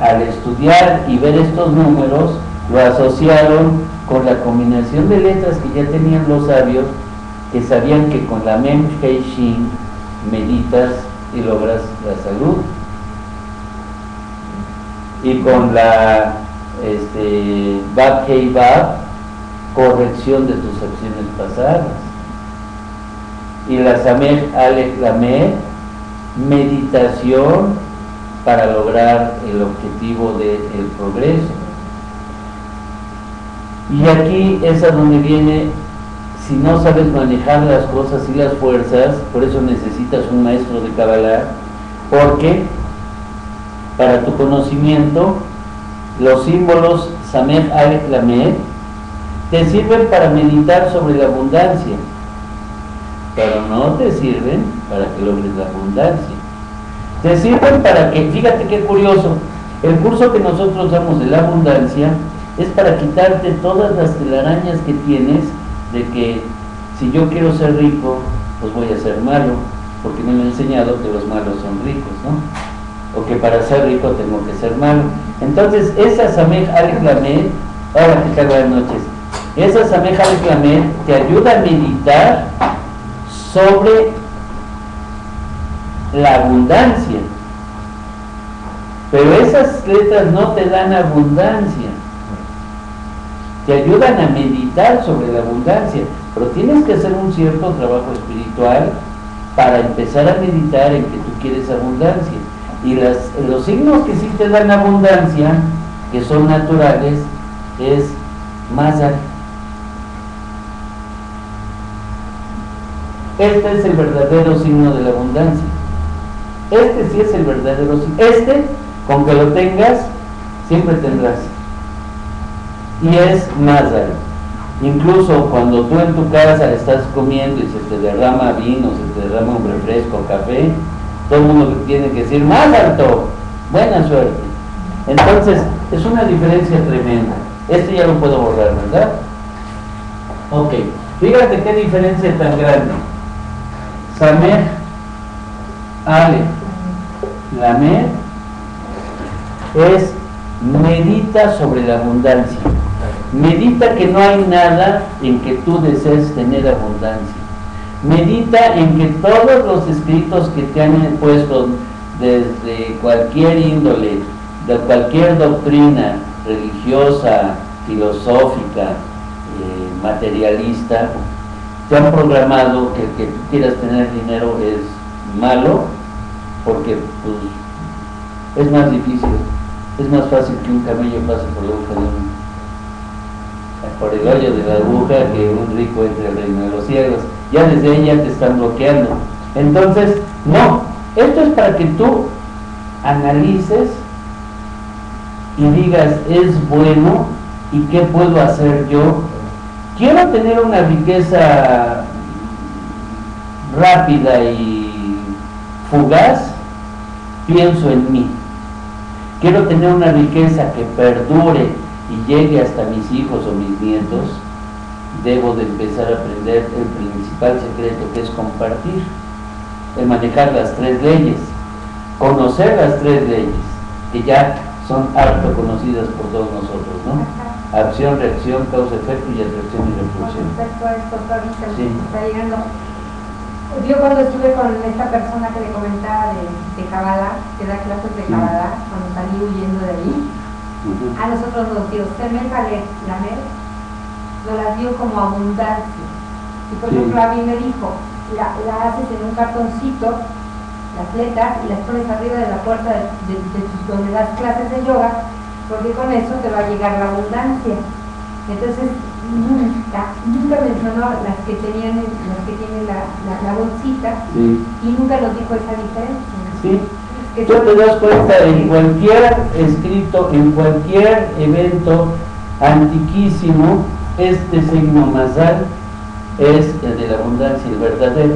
al estudiar y ver estos números, lo asociaron con la combinación de letras que ya tenían los sabios, que sabían que con la Mem Hei Shin meditas y logras la salud, y con la Bab Hei Bab, corrección de tus acciones pasadas, y la Samech Alef Lamed, meditación para lograr el objetivo del progreso. Y aquí es a donde viene, si no sabes manejar las cosas y las fuerzas, por eso necesitas un maestro de Kabbalah, porque para tu conocimiento los símbolos Samech Alef Lamed te sirven para meditar sobre la abundancia, pero no te sirven para que logres la abundancia. Te sirven para que, fíjate qué curioso, el curso que nosotros damos de la abundancia es para quitarte todas las telarañas que tienes de que si yo quiero ser rico, pues voy a ser malo, porque me han enseñado que los malos son ricos, ¿no? O que para ser rico tengo que ser malo. Entonces, esa Samej Alef Lamed, ahora que tal, buenas noches, esa Samej Alef Lamed te ayuda a meditar sobre la abundancia, pero esas letras no te dan abundancia, te ayudan a meditar sobre la abundancia, pero tienes que hacer un cierto trabajo espiritual para empezar a meditar en que tú quieres abundancia. Y los signos que sí te dan abundancia, que son naturales, es Mazal. Este es el verdadero signo de la abundancia. Este sí es el verdadero signo. Este, con que lo tengas, siempre tendrás. Y es Mazal. Incluso cuando tú en tu casa estás comiendo y se te derrama vino, se te derrama un refresco, café, todo el mundo tiene que decir más alto, buena suerte. Entonces, es una diferencia tremenda. Este ya lo puedo borrar, ¿verdad? Ok, fíjate qué diferencia tan grande. Samej Alef Lamed es medita sobre la abundancia. Medita que no hay nada en que tú desees tener abundancia. Medita en que todos los escritos que te han puesto desde cualquier índole, de cualquier doctrina religiosa, filosófica, materialista, te han programado que el que tú quieras tener dinero es malo, porque pues, es más difícil, es más fácil que un camello pase por la aguja por el hoyo de la aguja que un rico entre al reino de los cielos. Ya desde ahí ya te están bloqueando. Entonces, no, esto es para que tú analices y digas, es bueno, y qué puedo hacer yo. Quiero tener una riqueza rápida y fugaz, pienso en mí. Quiero tener una riqueza que perdure y llegue hasta mis hijos o mis nietos, debo de empezar a aprender el principal secreto, que es compartir, el manejar las tres leyes, conocer las tres leyes, que ya son harto conocidas por todos nosotros, ¿no? Acción, reacción, causa, efecto y atracción y repulsión. Sí. Está llegando. Yo cuando estuve con esta persona que le comentaba de Kabbalah, que da clases de Kabbalah, cuando salí huyendo de ahí, a nosotros nos dio Samej Alef Lamed, nos las dio como abundancia. Y por ejemplo a mí me dijo, la haces en un cartoncito, las letras, y las pones arriba de la puerta de donde das clases de yoga, porque con eso te va a llegar la abundancia. Entonces nunca mencionó las que tienen la bolsita, y nunca nos dijo esa diferencia. Sí. Tú te das cuenta en cualquier escrito, en cualquier evento antiquísimo, este signo Mazal es el de la abundancia, el verdadero.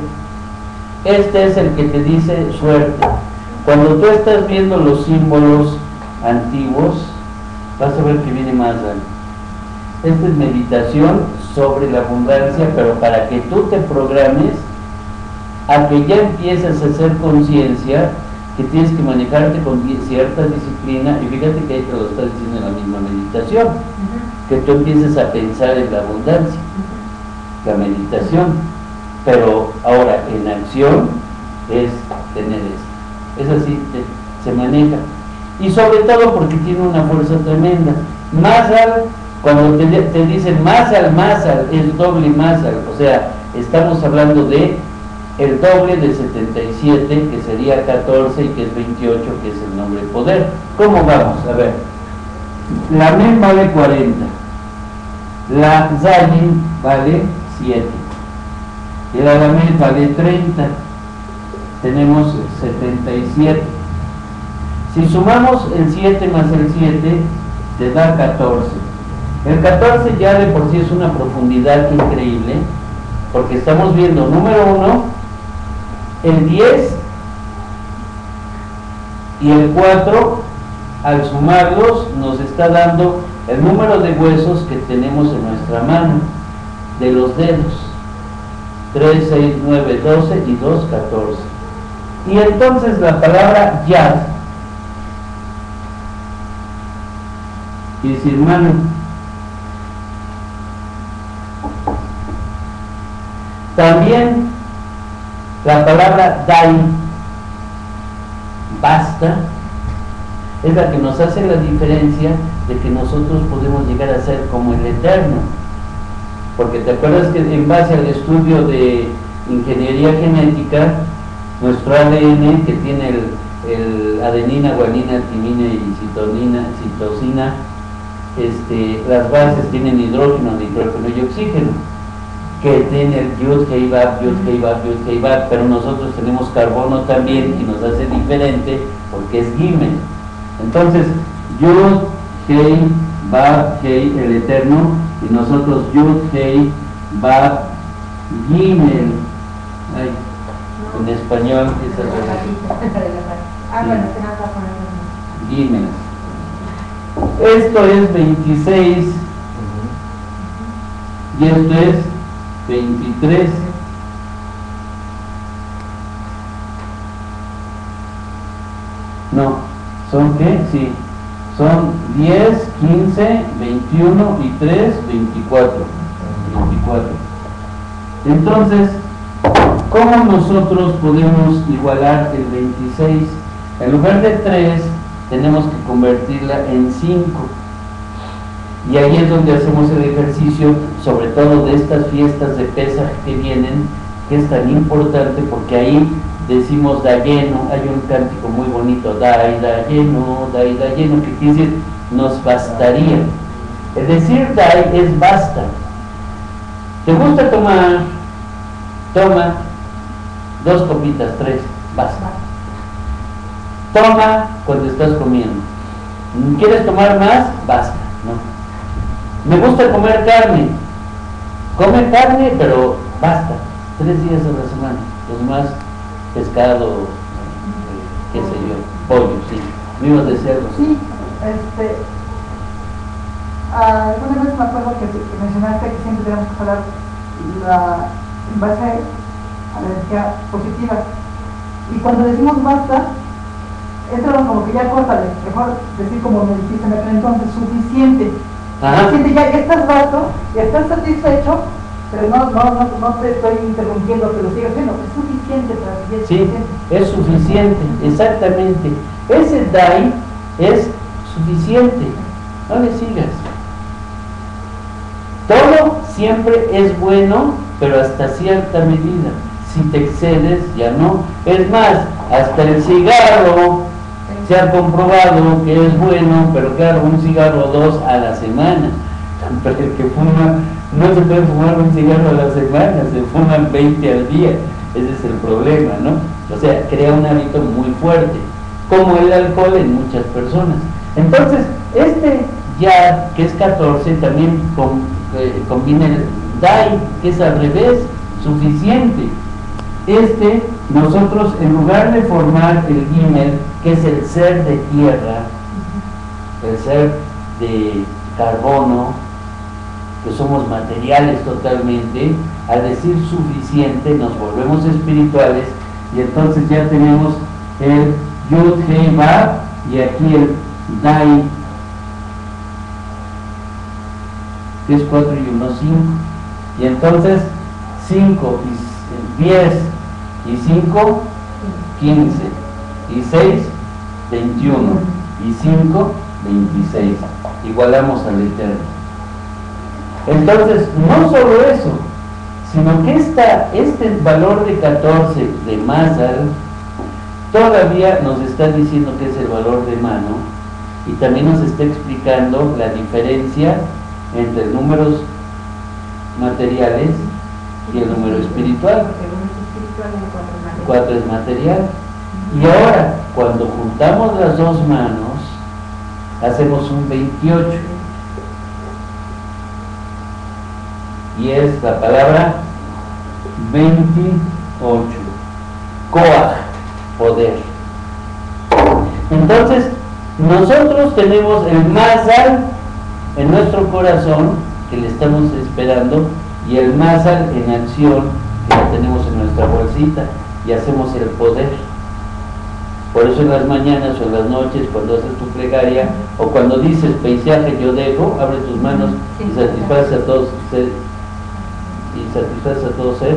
Este es el que te dice suerte. Cuando tú estás viendo los símbolos antiguos, vas a ver que viene Mazal. Esta es meditación sobre la abundancia, pero para que tú te programes a que ya empieces a hacer conciencia que tienes que manejarte con cierta disciplina, y fíjate que ahí te lo está diciendo en la misma meditación, que tú empieces a pensar en la abundancia, la meditación, pero ahora en acción es tener esto, es así, se maneja, y sobre todo porque tiene una fuerza tremenda. Mazal, cuando te dicen Mazal, es doble Mazal, o sea, estamos hablando de el doble de 77, que sería 14, y que es 28, que es el nombre poder. ¿Cómo vamos? A ver, la Mem vale 40, la Zayin vale 7, y la Lamed vale 30, tenemos 77. Si sumamos el 7 más el 7, te da 14. El 14 ya de por sí es una profundidad increíble, porque estamos viendo, número 1, el 10 y el 4, al sumarlos, nos está dando el número de huesos que tenemos en nuestra mano, de los dedos. 3, 6, 9, 12 y 2, 14. Y entonces la palabra yad quiere decir mano. También la palabra dai, basta, es la que nos hace la diferencia de que nosotros podemos llegar a ser como el Eterno. Porque te acuerdas que en base al estudio de ingeniería genética, nuestro ADN, que tiene el adenina, guanina, timina y citosina, las bases tienen hidrógeno, nitrógeno y oxígeno, que tiene el Yud, Hei, Vav, Yud, Hei, Vav, Yud, Hei, Vav, pero nosotros tenemos carbono también y nos hace diferente porque es Gimel. Entonces, Yud, Hei, Vav, Hei, el Eterno, y nosotros Yud, Hei, Vav, Gimel. Ay, en español es al revés. Gimel. Esto es 26 y esto es 23. No, ¿son qué? Sí, son 10, 15, 21 y 3, 24. Entonces, ¿cómo nosotros podemos igualar el 26? En lugar de 3, tenemos que convertirla en 5. Y ahí es donde hacemos el ejercicio, sobre todo de estas fiestas de Pesaj que vienen, que es tan importante porque ahí decimos Dayenu, hay un cántico muy bonito, Dayenu, que quiere decir nos bastaría. El decir Day es basta. ¿Te gusta tomar? Toma 2 copitas, 3, basta. Toma cuando estás comiendo. ¿Quieres tomar más? Basta, ¿no? Me gusta comer carne. Come carne, pero basta. 3 días a la semana. Los demás, pescado, qué sé yo, pollo, sí. ¿Me ibas a decir algo? Sí, alguna vez me acuerdo que mencionaste que siempre tenemos que hablar en base a la energía positiva. Y cuando decimos basta, entra como que ya córtale, mejor decir como me dijiste en aquel entonces, suficiente. Suficiente, ya estás vasto, ya estás satisfecho, pero no te estoy interrumpiendo, pero sigo haciendo, es suficiente para ti. Sí, es suficiente, exactamente. Ese dai es suficiente, no le sigas. Todo siempre es bueno, pero hasta cierta medida. Si te excedes, ya no. Es más, hasta el cigarro se ha comprobado que es bueno, pero claro, un cigarro o 2 a la semana. Pero el que fuma, no se puede fumar un cigarro a la semana, se fuman 20 al día. Ese es el problema, ¿no? O sea, crea un hábito muy fuerte, como el alcohol en muchas personas. Entonces, ya, que es 14, también combina el dai, que es al revés, suficiente. Nosotros, en lugar de formar el gimel, que es el ser de tierra, el ser de carbono, que somos materiales totalmente, al decir suficiente nos volvemos espirituales y entonces ya tenemos el Yud, Hei, Vav y aquí el Dai, que es 4 y 1, 5. Y entonces 5 y 10 y 5, 15 y 6, 21 y 5, 26. Igualamos al Eterno. Entonces, no solo eso, sino que este valor de 14 de Mazal todavía nos está diciendo que es el valor de mano y también nos está explicando la diferencia entre números materiales y el número espiritual. 4 es material. Y ahora, cuando juntamos las dos manos, hacemos un 28. Y es la palabra 28. Koach, poder. Entonces, nosotros tenemos el Mazal en nuestro corazón, que le estamos esperando, y el Mazal en acción, que lo tenemos en nuestra bolsita, y hacemos el poder. Por eso en las mañanas o en las noches, cuando haces tu plegaria, o cuando dices paisaje yo dejo, abre tus manos y satisface a todos ustedes, y satisface a todo ser,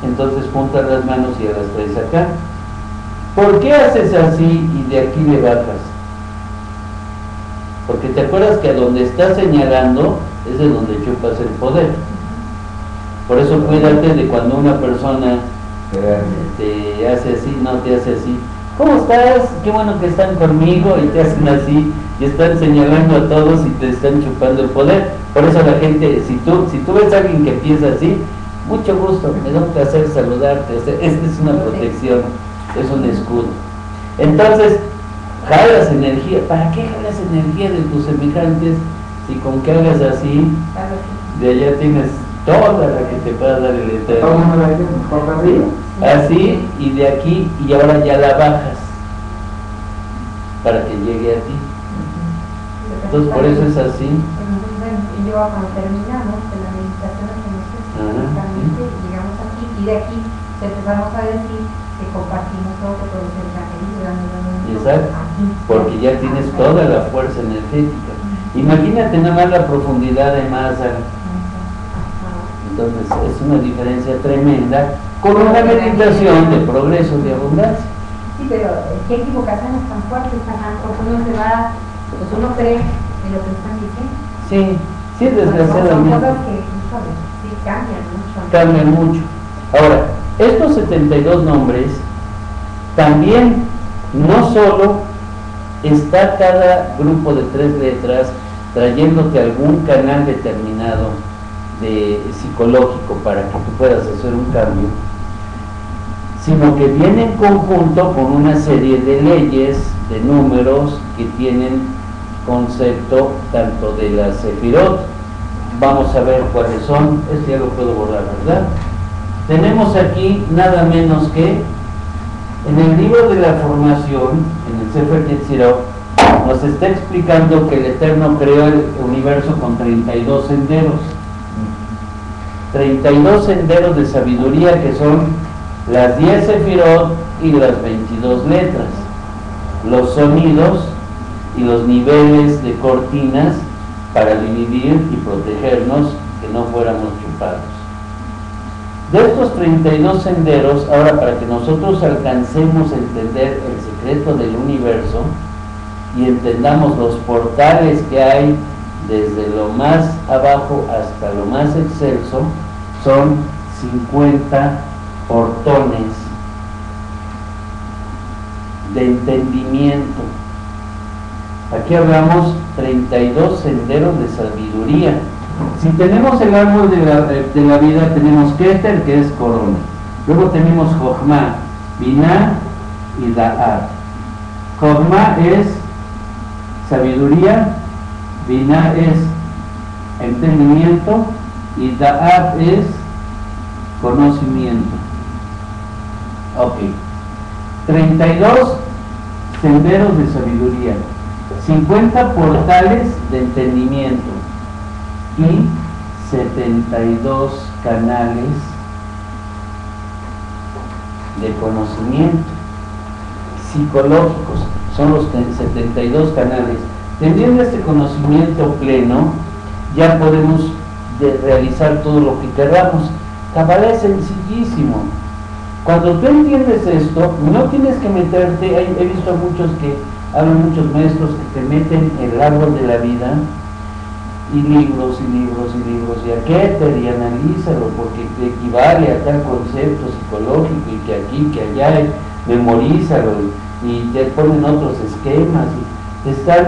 entonces juntas las manos y las traes acá. ¿Por qué haces así y de aquí le bajas? Porque te acuerdas que a donde estás señalando es de donde chupas el poder. Por eso cuídate de cuando una persona te hace así, no te hace así. ¿Cómo estás? Qué bueno que están conmigo, y te hacen así y están señalando a todos y te están chupando el poder. Por eso la gente, si tú ves a alguien que piensa así, mucho gusto, me da un placer saludarte. O sea, esta es una protección, es un escudo. Entonces, jalas energía. ¿Para qué jalas energía de tus semejantes si con que hagas así, de allá tienes toda la que te pueda dar el Eterno? ¿Sí? Así, y de aquí, y ahora ya la bajas para que llegue a ti. Entonces por eso es así. Y luego cuando terminamos de la meditación hacemos eso, llegamos aquí, y de aquí empezamos a decir que compartimos todo, que puede ser feliz. Exacto, porque ya tienes toda la fuerza energética. Imagínate nada más la profundidad de masa. Entonces es una diferencia tremenda con una meditación de progreso, de abundancia. Sí, pero qué equivocaciones tan fuertes, porque uno se va, pues uno cree en lo que están diciendo. Sí, desgraciadamente. Son cosas que, híjole, sí cambian mucho. Cambian mucho. Ahora, estos 72 nombres también no solo está cada grupo de 3 letras trayéndote algún canal determinado de psicológico para que tú puedas hacer un cambio, sino que viene en conjunto con una serie de leyes, de números que tienen concepto tanto de la Sefirot. Vamos a ver cuáles son. Este ya lo puedo borrar, ¿verdad? Tenemos aquí nada menos que en el libro de la formación, en el Sefer Yetzirot, nos está explicando que el Eterno creó el universo con 32 senderos. 32 senderos de sabiduría, que son las 10 Sefirot y las 22 letras, los sonidos y los niveles de cortinas para dividir y protegernos, que no fuéramos chupados. De estos 32 senderos, ahora para que nosotros alcancemos a entender el secreto del universo y entendamos los portales que hay desde lo más abajo hasta lo más excelso, son 50 portones de entendimiento. Aquí hablamos 32 senderos de sabiduría. Si tenemos el árbol de la vida, tenemos Keter, que es corona. Luego tenemos Jochma, Binah y Da'at. Jochma es sabiduría, Binah es entendimiento y Da'at es conocimiento. Ok. 32 senderos de sabiduría, 50 portales de entendimiento y 72 canales de conocimiento psicológicos. Son los 72 canales. Teniendo este conocimiento pleno, ya podemos realizar todo lo que queramos. Kabbalah es sencillísimo. Cuando tú entiendes esto, no tienes que meterte. He visto a muchos muchos maestros que te meten el árbol de la vida y libros y libros y libros, y a Keter, y analízalo porque te equivale a tal concepto psicológico, y que aquí, que allá, y memorízalo, y te ponen otros esquemas, y te están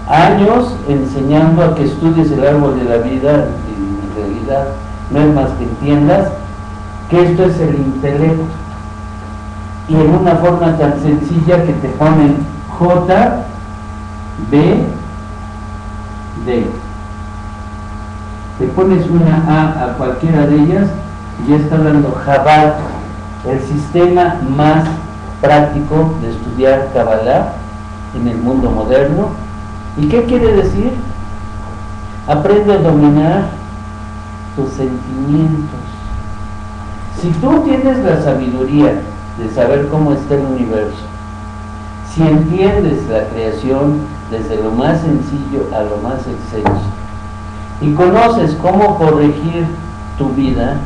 años enseñando a que estudies el árbol de la vida, y en realidad no es más que entiendas que esto es el intelecto, y en una forma tan sencilla que te ponen J, B, D. Te pones una A cualquiera de ellas y ya está dando Chabad, el sistema más práctico de estudiar Kabbalah, en el mundo moderno. ¿Y qué quiere decir? Aprende a dominar tus sentimientos. Si tú tienes la sabiduría de saber cómo está el universo, si entiendes la creación desde lo más sencillo a lo más excelso, y conoces cómo corregir tu vida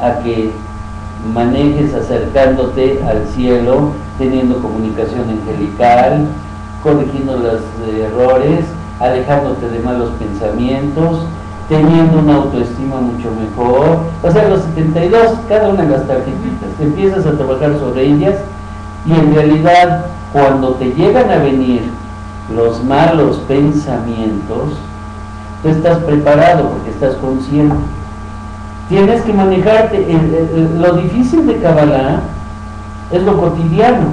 a que manejes acercándote al cielo, teniendo comunicación angelical, corrigiendo los errores, alejándote de malos pensamientos, teniendo una autoestima mucho mejor. O sea, los 72, cada una de las tarjetitas, empiezas a trabajar sobre ellas, y en realidad cuando te llegan a venir los malos pensamientos, tú estás preparado porque estás consciente. Tienes que manejarte. Lo difícil de Kabbalah es lo cotidiano,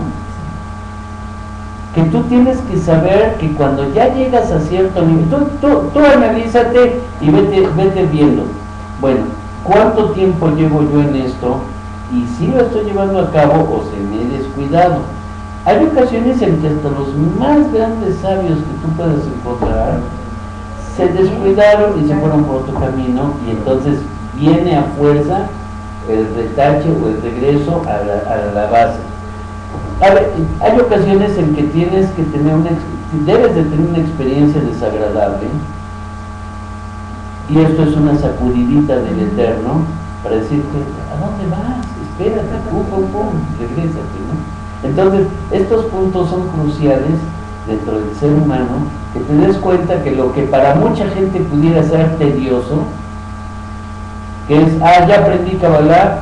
que tú tienes que saber que cuando ya llegas a cierto nivel, tú analízate y vete viendo, bueno, ¿cuánto tiempo llevo yo en esto? Y si lo estoy llevando a cabo o se me he descuidado. Hay ocasiones en que hasta los más grandes sabios que tú puedes encontrar se descuidaron y se fueron por otro camino, y entonces viene a fuerza el retache o el regreso a la base. A ver, hay ocasiones en que tienes que tener debes de tener una experiencia desagradable, y esto es una sacudidita del Eterno para decirte, ¿a dónde vas? Espérate, regrésate, ¿no? Entonces, estos puntos son cruciales dentro del ser humano, que te des cuenta que lo que para mucha gente pudiera ser tedioso, que es, ya aprendí Kabbalah,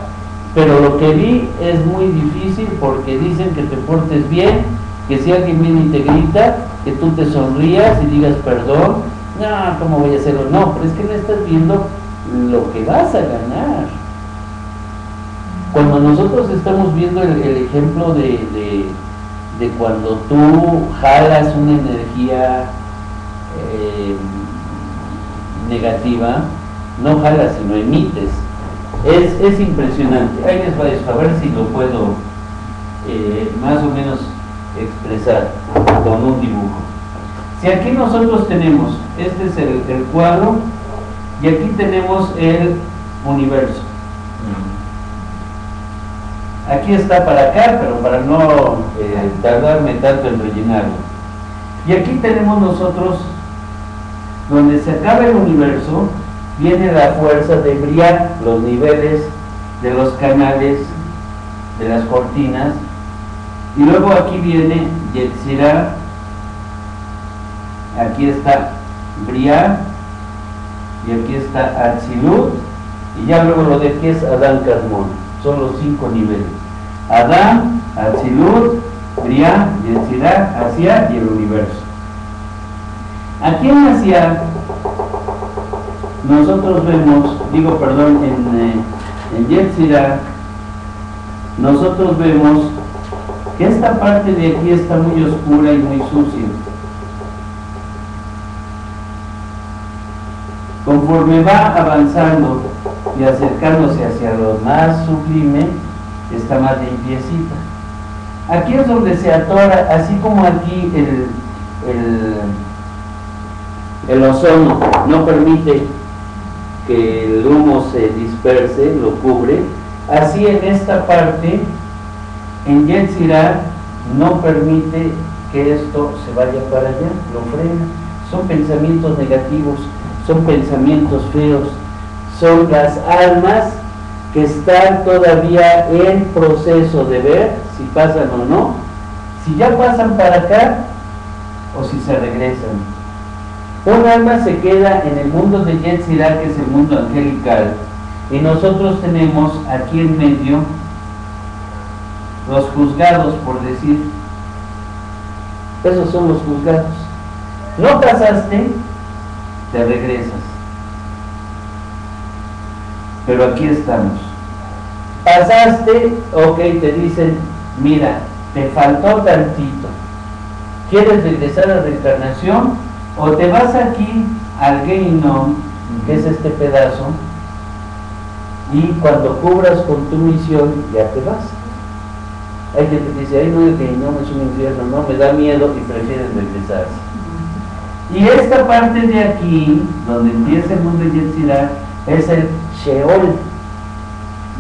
pero lo que vi es muy difícil porque dicen que te portes bien, que si alguien viene y te grita, que tú te sonrías y digas perdón. No, ¿cómo voy a hacerlo? No, pero es que no estás viendo lo que vas a ganar. Cuando nosotros estamos viendo el ejemplo de cuando tú jalas una energía negativa, no jalas sino emites, es impresionante. Ahí les va esto, a ver si lo puedo más o menos expresar con un dibujo. Si aquí nosotros tenemos, este es el cuadro, y aquí tenemos el universo. Aquí está para acá, pero para no tardarme tanto en rellenarlo. Y aquí tenemos nosotros, donde se acaba el universo, viene la fuerza de Briah, los niveles de los canales, de las cortinas, y luego aquí viene Yetzirah, aquí está Briah, y aquí está Atzilut, y ya luego lo de aquí es Adán Kadmon. Son los 5 niveles: Adán, Atzilut, Briah, Yetzirah, Asiá y el universo. Aquí en Asiá nosotros vemos, en Yetzirah nosotros vemos que esta parte de aquí está muy oscura y muy sucia. Conforme va avanzando y acercándose hacia lo más sublime, está más limpiecita. Aquí es donde se atora, así como aquí el ozono no permite que el humo se disperse, lo cubre, así en esta parte, en Yetzirah, no permite que esto se vaya para allá, lo frena. Son pensamientos negativos, son pensamientos feos, son las almas que están todavía en proceso de ver si pasan o no, si ya pasan para acá o si se regresan. Un alma se queda en el mundo de Yetzirah, que es el mundo angelical, y nosotros tenemos aquí en medio los juzgados, por decir. Esos son los juzgados. No pasaste, te regresas. Pero aquí estamos. Pasaste, ok, te dicen, mira, te faltó tantito. ¿Quieres regresar a reencarnación? O te vas aquí al Geinom, que es este pedazo, y cuando cubras con tu misión ya te vas. Hay gente que dice, ay no, el Gehinnom es un infierno, no, me da miedo y prefieren regresarse. Y esta parte de aquí, donde empieza el mundo de Yetzirah, es el Sheol,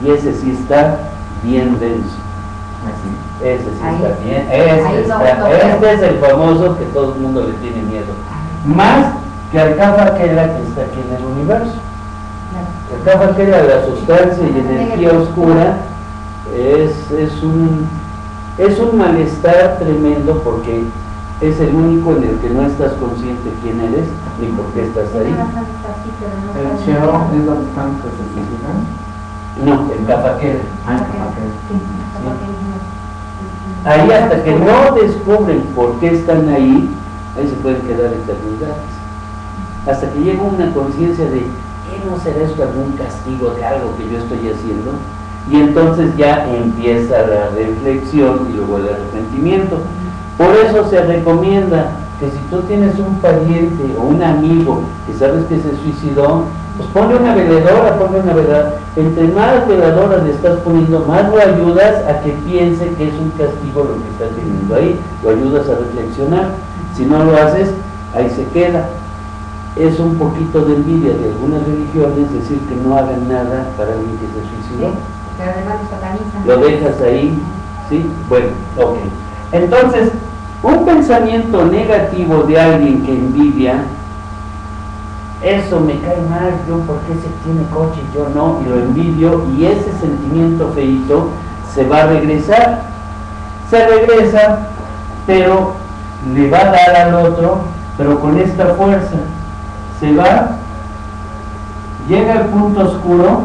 y ese sí está bien denso. Ese sí Ahí, está bien, este es el famoso que todo el mundo le tiene miedo, más que al Kafakela que está aquí en el universo. El Kafakela, la sustancia y energía oscura, es un malestar tremendo, porque es el único en el que no estás consciente quién eres ni por qué estás ahí. El Sheol es donde están que se suicidan. No, el Kafakela. Ah, Ahí hasta que no descubren por qué están ahí se pueden quedar eternidades. Hasta que llega una conciencia de, ¿no será esto algún castigo de algo que yo estoy haciendo? Y entonces ya empieza la reflexión y luego el arrepentimiento. Por eso se recomienda que si tú tienes un pariente o un amigo que sabes que se suicidó, pues ponle una veladora, entre más veladoras le estás poniendo, más lo ayudas a que piense que es un castigo lo que está teniendo ahí, lo ayudas a reflexionar. Si no lo haces, ahí se queda. Es un poquito de envidia de algunas religiones decir que no hagan nada para alguien que se suicidó. Sí, pero además lo satanizan. Lo dejas ahí, ¿sí? Bueno, ok. Entonces, un pensamiento negativo de alguien que envidia, eso me cae mal, yo porque ese tiene coche y yo no, y lo envidio, y ese sentimiento feíto se va a regresar. Se regresa, pero le va a dar al otro, pero con esta fuerza. Se va, llega al punto oscuro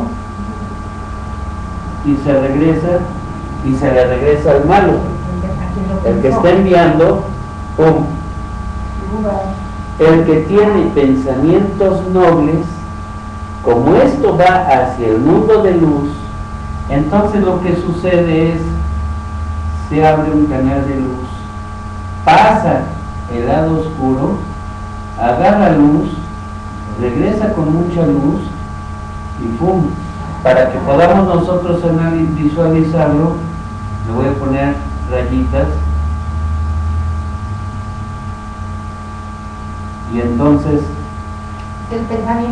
y se regresa, y se le regresa al malo. El que está enviando, ¡pum! El que tiene pensamientos nobles, como esto va hacia el mundo de luz, entonces lo que sucede es, se abre un canal de luz, pasa el lado oscuro, agarra luz, regresa con mucha luz y ¡pum! Para que podamos nosotros visualizarlo, le voy a poner rayitas, y entonces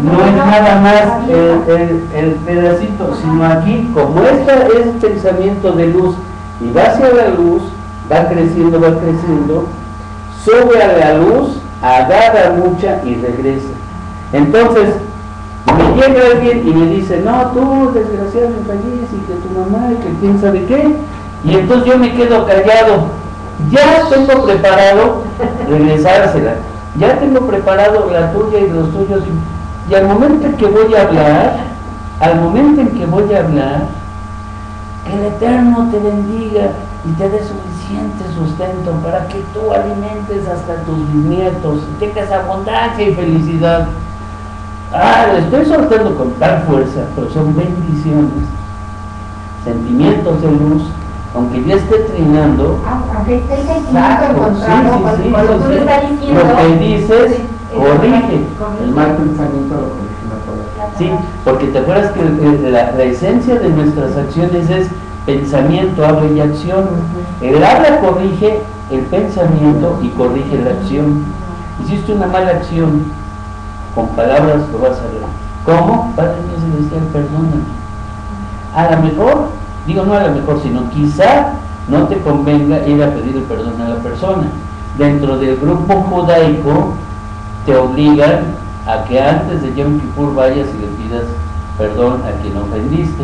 no es nada más el pedacito, sino aquí, como este es pensamiento de luz y va hacia la luz, va creciendo, sube a la luz, agarra mucha y regresa. Entonces me llega alguien y me dice, no, tú desgraciado infeliz, y que tu mamá, y que quién sabe qué, y entonces yo me quedo callado. Ya tengo preparado regresársela, ya tengo preparado la tuya y los tuyos, y al momento en que voy a hablar, que el Eterno te bendiga y te dé suficiente sustento para que tú alimentes hasta tus bisnietos, tengas abundancia y felicidad. Lo estoy soltando con tal fuerza, pero son bendiciones, sentimientos de luz, aunque ya esté trinando. Aunque esté el sentimiento encontrado, cuando tú le estás diciendo, lo que dices, corrige. El mal pensamiento lo corrige la palabra. Sí, porque te acuerdas que la esencia de nuestras acciones es pensamiento, habla y acción. El habla corrige el pensamiento y corrige la acción. Hiciste una mala acción, con palabras lo vas a ver. ¿Cómo? Padre mío celestial, perdóname. A lo mejor, no a lo mejor, sino quizá no te convenga ir a pedir el perdón a la persona. Dentro del grupo judaico te obligan a que antes de Yom Kippur vayas y le pidas perdón a quien ofendiste.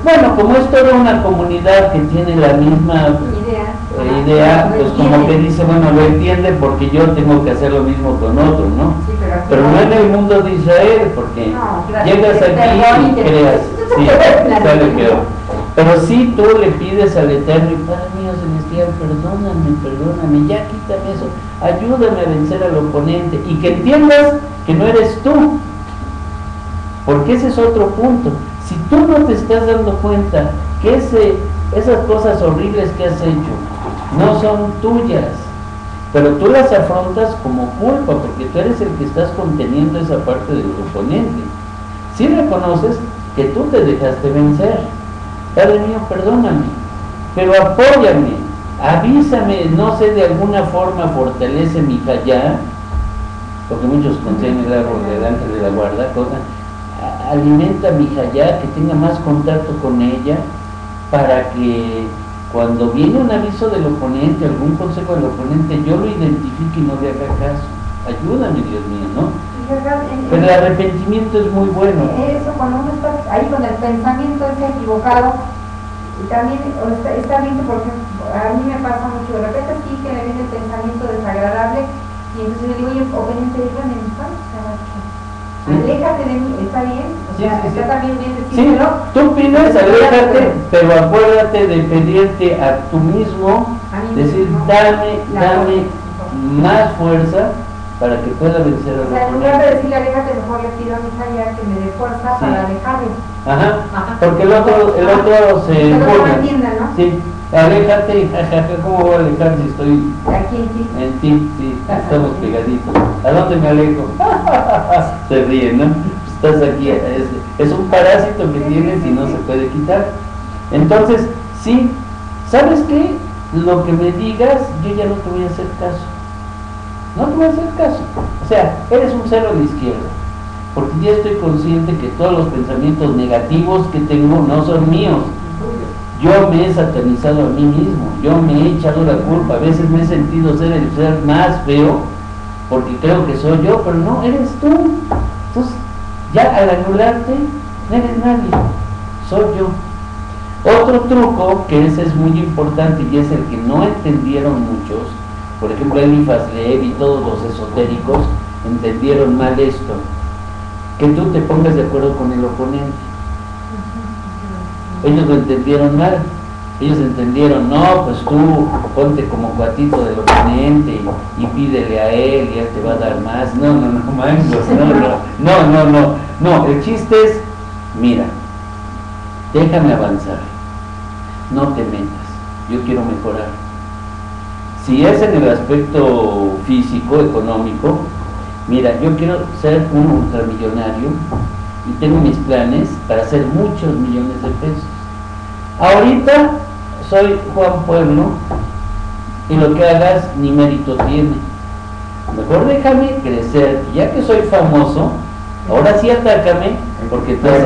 Bueno, como es toda una comunidad que tiene la misma idea, pues como que dice, bueno, lo entiende porque yo tengo que hacer lo mismo con otro, ¿no? Sí, pero no en el mundo de Israel, porque llegas aquí y creas, sale peor. Pero si tú le pides al Eterno, Padre mío celestial, perdóname, ya quítame eso, ayúdame a vencer al oponente, y que entiendas que no eres tú, porque ese es otro punto. Si tú no te estás dando cuenta que esas cosas horribles que has hecho no son tuyas, pero tú las afrontas como culpa, porque tú eres el que estás conteniendo esa parte del oponente. Si reconoces que tú te dejaste vencer, Padre mío, perdóname, pero apóyame avísame, no sé, de alguna forma fortalece mi callá, porque muchos consiguen el árbol del ángel de la guarda, alimenta mi callá, que tenga más contacto con ella, para que cuando viene un aviso del oponente, algún consejo del oponente, yo lo identifique y no le haga caso. Ayúdame, Dios mío, ¿no? Pero el arrepentimiento es muy bueno. Eso, cuando uno está ahí con el pensamiento ese equivocado, y también está bien, porque a mí me pasa mucho, de repente sí que me viene el pensamiento desagradable, y entonces le digo, oye, oponente, dígame, aléjate de mí, ¿está bien? O sea, está también bien decírmelo. Sí, tú pides, aléjate, pero acuérdate de pedirte a tú mismo, decir, dame más fuerza para que pueda vencer a los oponentes. En lugar de decirle aléjate, mejor le pido a mi hija que me dé fuerza para alejarlo. Ajá, porque el otro se impone. impone. Entienda, ¿no? Sí, aléjate, ¿cómo voy a alejar si estoy aquí en ti? En ti, sí, estamos pegaditos. ¿A dónde me alejo? Se ríen, ¿no? Estás aquí, es un parásito que tienes y no se puede quitar. Entonces, sí, ¿sabes qué? Lo que me digas, yo ya no te voy a hacer caso. No te voy a hacer caso. O sea, eres un cero a la izquierda. Porque ya estoy consciente que todos los pensamientos negativos que tengo no son míos. Yo me he satanizado a mí mismo, yo me he echado la culpa, a veces me he sentido ser el ser más feo, porque creo que soy yo, pero no, eres tú. Entonces, ya al anularte, no eres nadie, soy yo. Otro truco, que ese es muy importante y es el que no entendieron muchos, por ejemplo Eliphas Levi y todos los esotéricos entendieron mal esto, que tú te pongas de acuerdo con el oponente. Ellos lo entendieron mal. Ellos entendieron, no, pues tú ponte como cuatito del oponente y pídele a él y él te va a dar más. No, mangos, no. El chiste es, mira, déjame avanzar, no te metas, yo quiero mejorar. Si es en el aspecto físico, económico, mira, yo quiero ser un ultramillonario y tengo mis planes para hacer muchos millones de pesos. Ahorita soy Juan Pueblo y lo que hagas ni mérito tiene. Mejor déjame crecer, ya que soy famoso, ahora sí atácame, porque entonces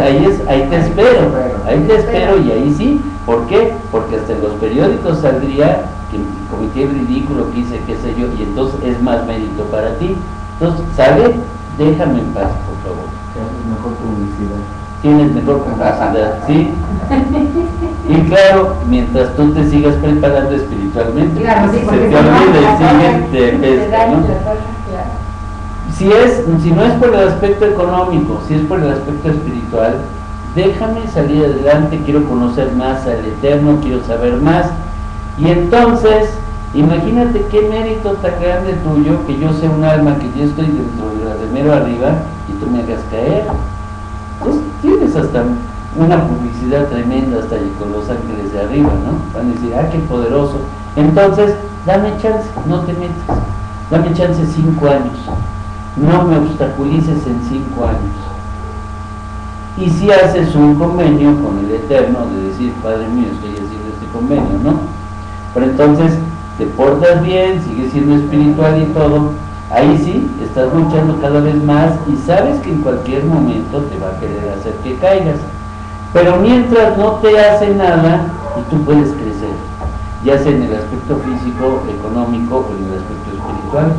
ahí te espero y ahí sí. ¿Por qué? Porque hasta en los periódicos saldría que cometí el ridículo, que hice, qué sé yo, y entonces es más mérito para ti. Entonces, ¿sale? Déjame en paz, por favor. Tienes mejor publicidad, ¿sí? Y claro, mientras tú te sigas preparando espiritualmente, claro, sí, se te olvida y sigue de pesca, ¿no? Si no es por el aspecto económico, si es por el aspecto espiritual, déjame salir adelante, quiero conocer más al Eterno, quiero saber más. Y entonces, imagínate qué mérito tan grande tuyo que yo sea un alma, que yo estoy dentro de la de mero arriba y tú me hagas caer. Entonces tienes hasta una publicidad tremenda hasta ahí con los ángeles de arriba, ¿no? Van a decir, qué poderoso. Entonces, dame chance, no te metas. Dame chance 5 años. No me obstaculices en 5 años. Y si haces un convenio con el Eterno de decir, Padre mío, estoy haciendo este convenio, ¿no? Pero entonces te portas bien, sigues siendo espiritual y todo, ahí sí, estás luchando cada vez más y sabes que en cualquier momento te va a querer hacer que caigas. Pero mientras no te hace nada y tú puedes crecer, ya sea en el aspecto físico, económico o en el aspecto espiritual.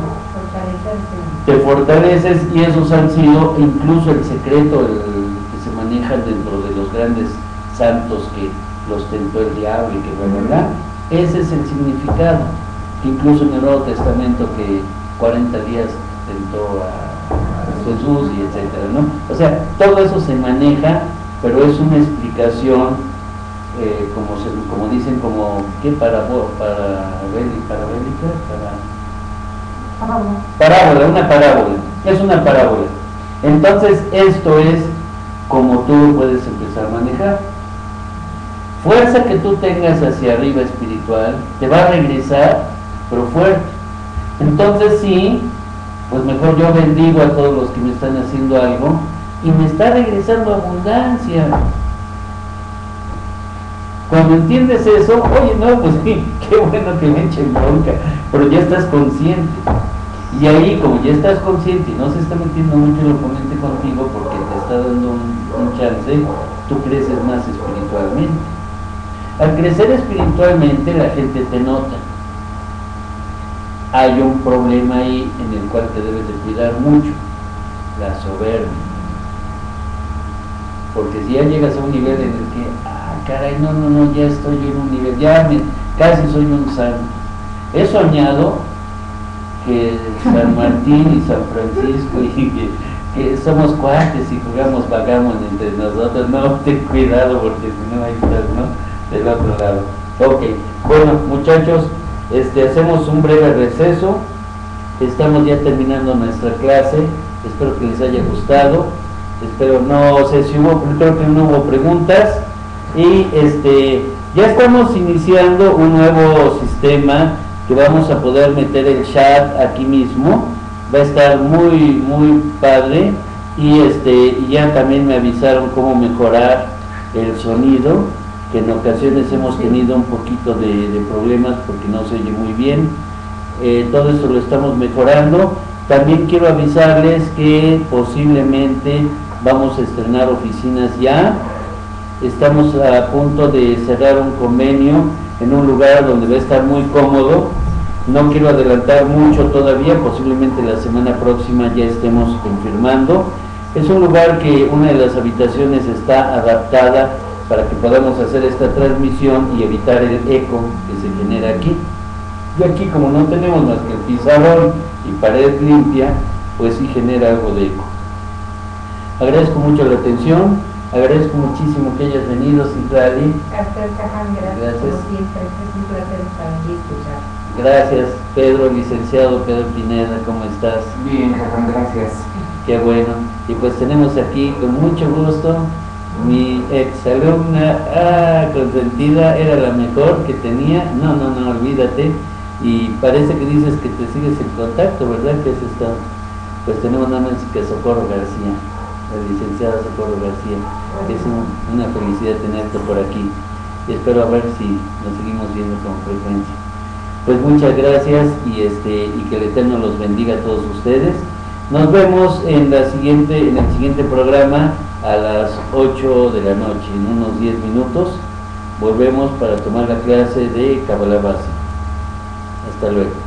Te fortaleces y esos han sido incluso el secreto que se maneja dentro de los grandes santos que los tentó el diablo y que ¿verdad? Ese es el significado, que incluso en el Nuevo Testamento que 40 días tentó a Jesús y etcétera, ¿no? O sea, todo eso se maneja, pero es una explicación, como dicen, como ¿qué? Parábola, una parábola, es una parábola. Entonces esto es como tú lo puedes empezar a manejar. Fuerza que tú tengas hacia arriba espiritual te va a regresar, pero fuerte. Entonces sí, pues mejor yo bendigo a todos los que me están haciendo algo y me está regresando abundancia. Cuando entiendes eso, oye, no, pues qué bueno que me echen bronca, pero ya estás consciente. Y ahí, como ya estás consciente y no se está metiendo mucho el oponente contigo porque te está dando un chance, tú creces más espiritualmente. Al crecer espiritualmente, la gente te nota. Hay un problema ahí en el cual te debes de cuidar mucho, la soberbia. Porque si ya llegas a un nivel en el que, caray, no, ya estoy yo en un nivel, casi soy un santo. He soñado que San Martín y San Francisco y que somos cuates y jugamos vagamos entre nosotros. No, ten cuidado porque si no ahí estás, ¿no? Del otro lado. Ok, bueno muchachos, hacemos un breve receso. Estamos ya terminando nuestra clase. Espero que les haya gustado. Espero, no sé si creo que no hubo preguntas. Y ya estamos iniciando un nuevo sistema que vamos a poder meter el chat aquí mismo. Va a estar muy padre. Y ya también me avisaron cómo mejorar el sonido, que en ocasiones hemos tenido un poquito de problemas porque no se oye muy bien. Todo esto lo estamos mejorando. También quiero avisarles que posiblemente vamos a estrenar oficinas ya. Estamos a punto de cerrar un convenio en un lugar donde va a estar muy cómodo. No quiero adelantar mucho todavía, posiblemente la semana próxima ya estemos confirmando. Es un lugar que una de las habitaciones está adaptada para que podamos hacer esta transmisión y evitar el eco que se genera aquí. Y aquí, como no tenemos más que el pizarrón y pared limpia, pues sí genera algo de eco. Agradezco mucho la atención, agradezco muchísimo que hayas venido, Citlali. Gracias. Como siempre, es un placer estar aquí y escuchar. Gracias, Pedro, licenciado Pedro Pineda, ¿cómo estás? Bien, Jajam, gracias. Qué bueno. Y pues tenemos aquí con mucho gusto mi ex alumna, consentida, era la mejor que tenía. No, olvídate. Y parece que dices que te sigues en contacto, ¿verdad? ¿Qué has estado? Pues tenemos nada más que Socorro García, la licenciada Socorro García. Es una felicidad tenerte por aquí. Y espero a ver si nos seguimos viendo con frecuencia. Pues muchas gracias y que el Eterno los bendiga a todos ustedes. Nos vemos en el siguiente programa a las 8 de la noche, en unos 10 minutos. Volvemos para tomar la clase de Kabbalah básica. Hasta luego.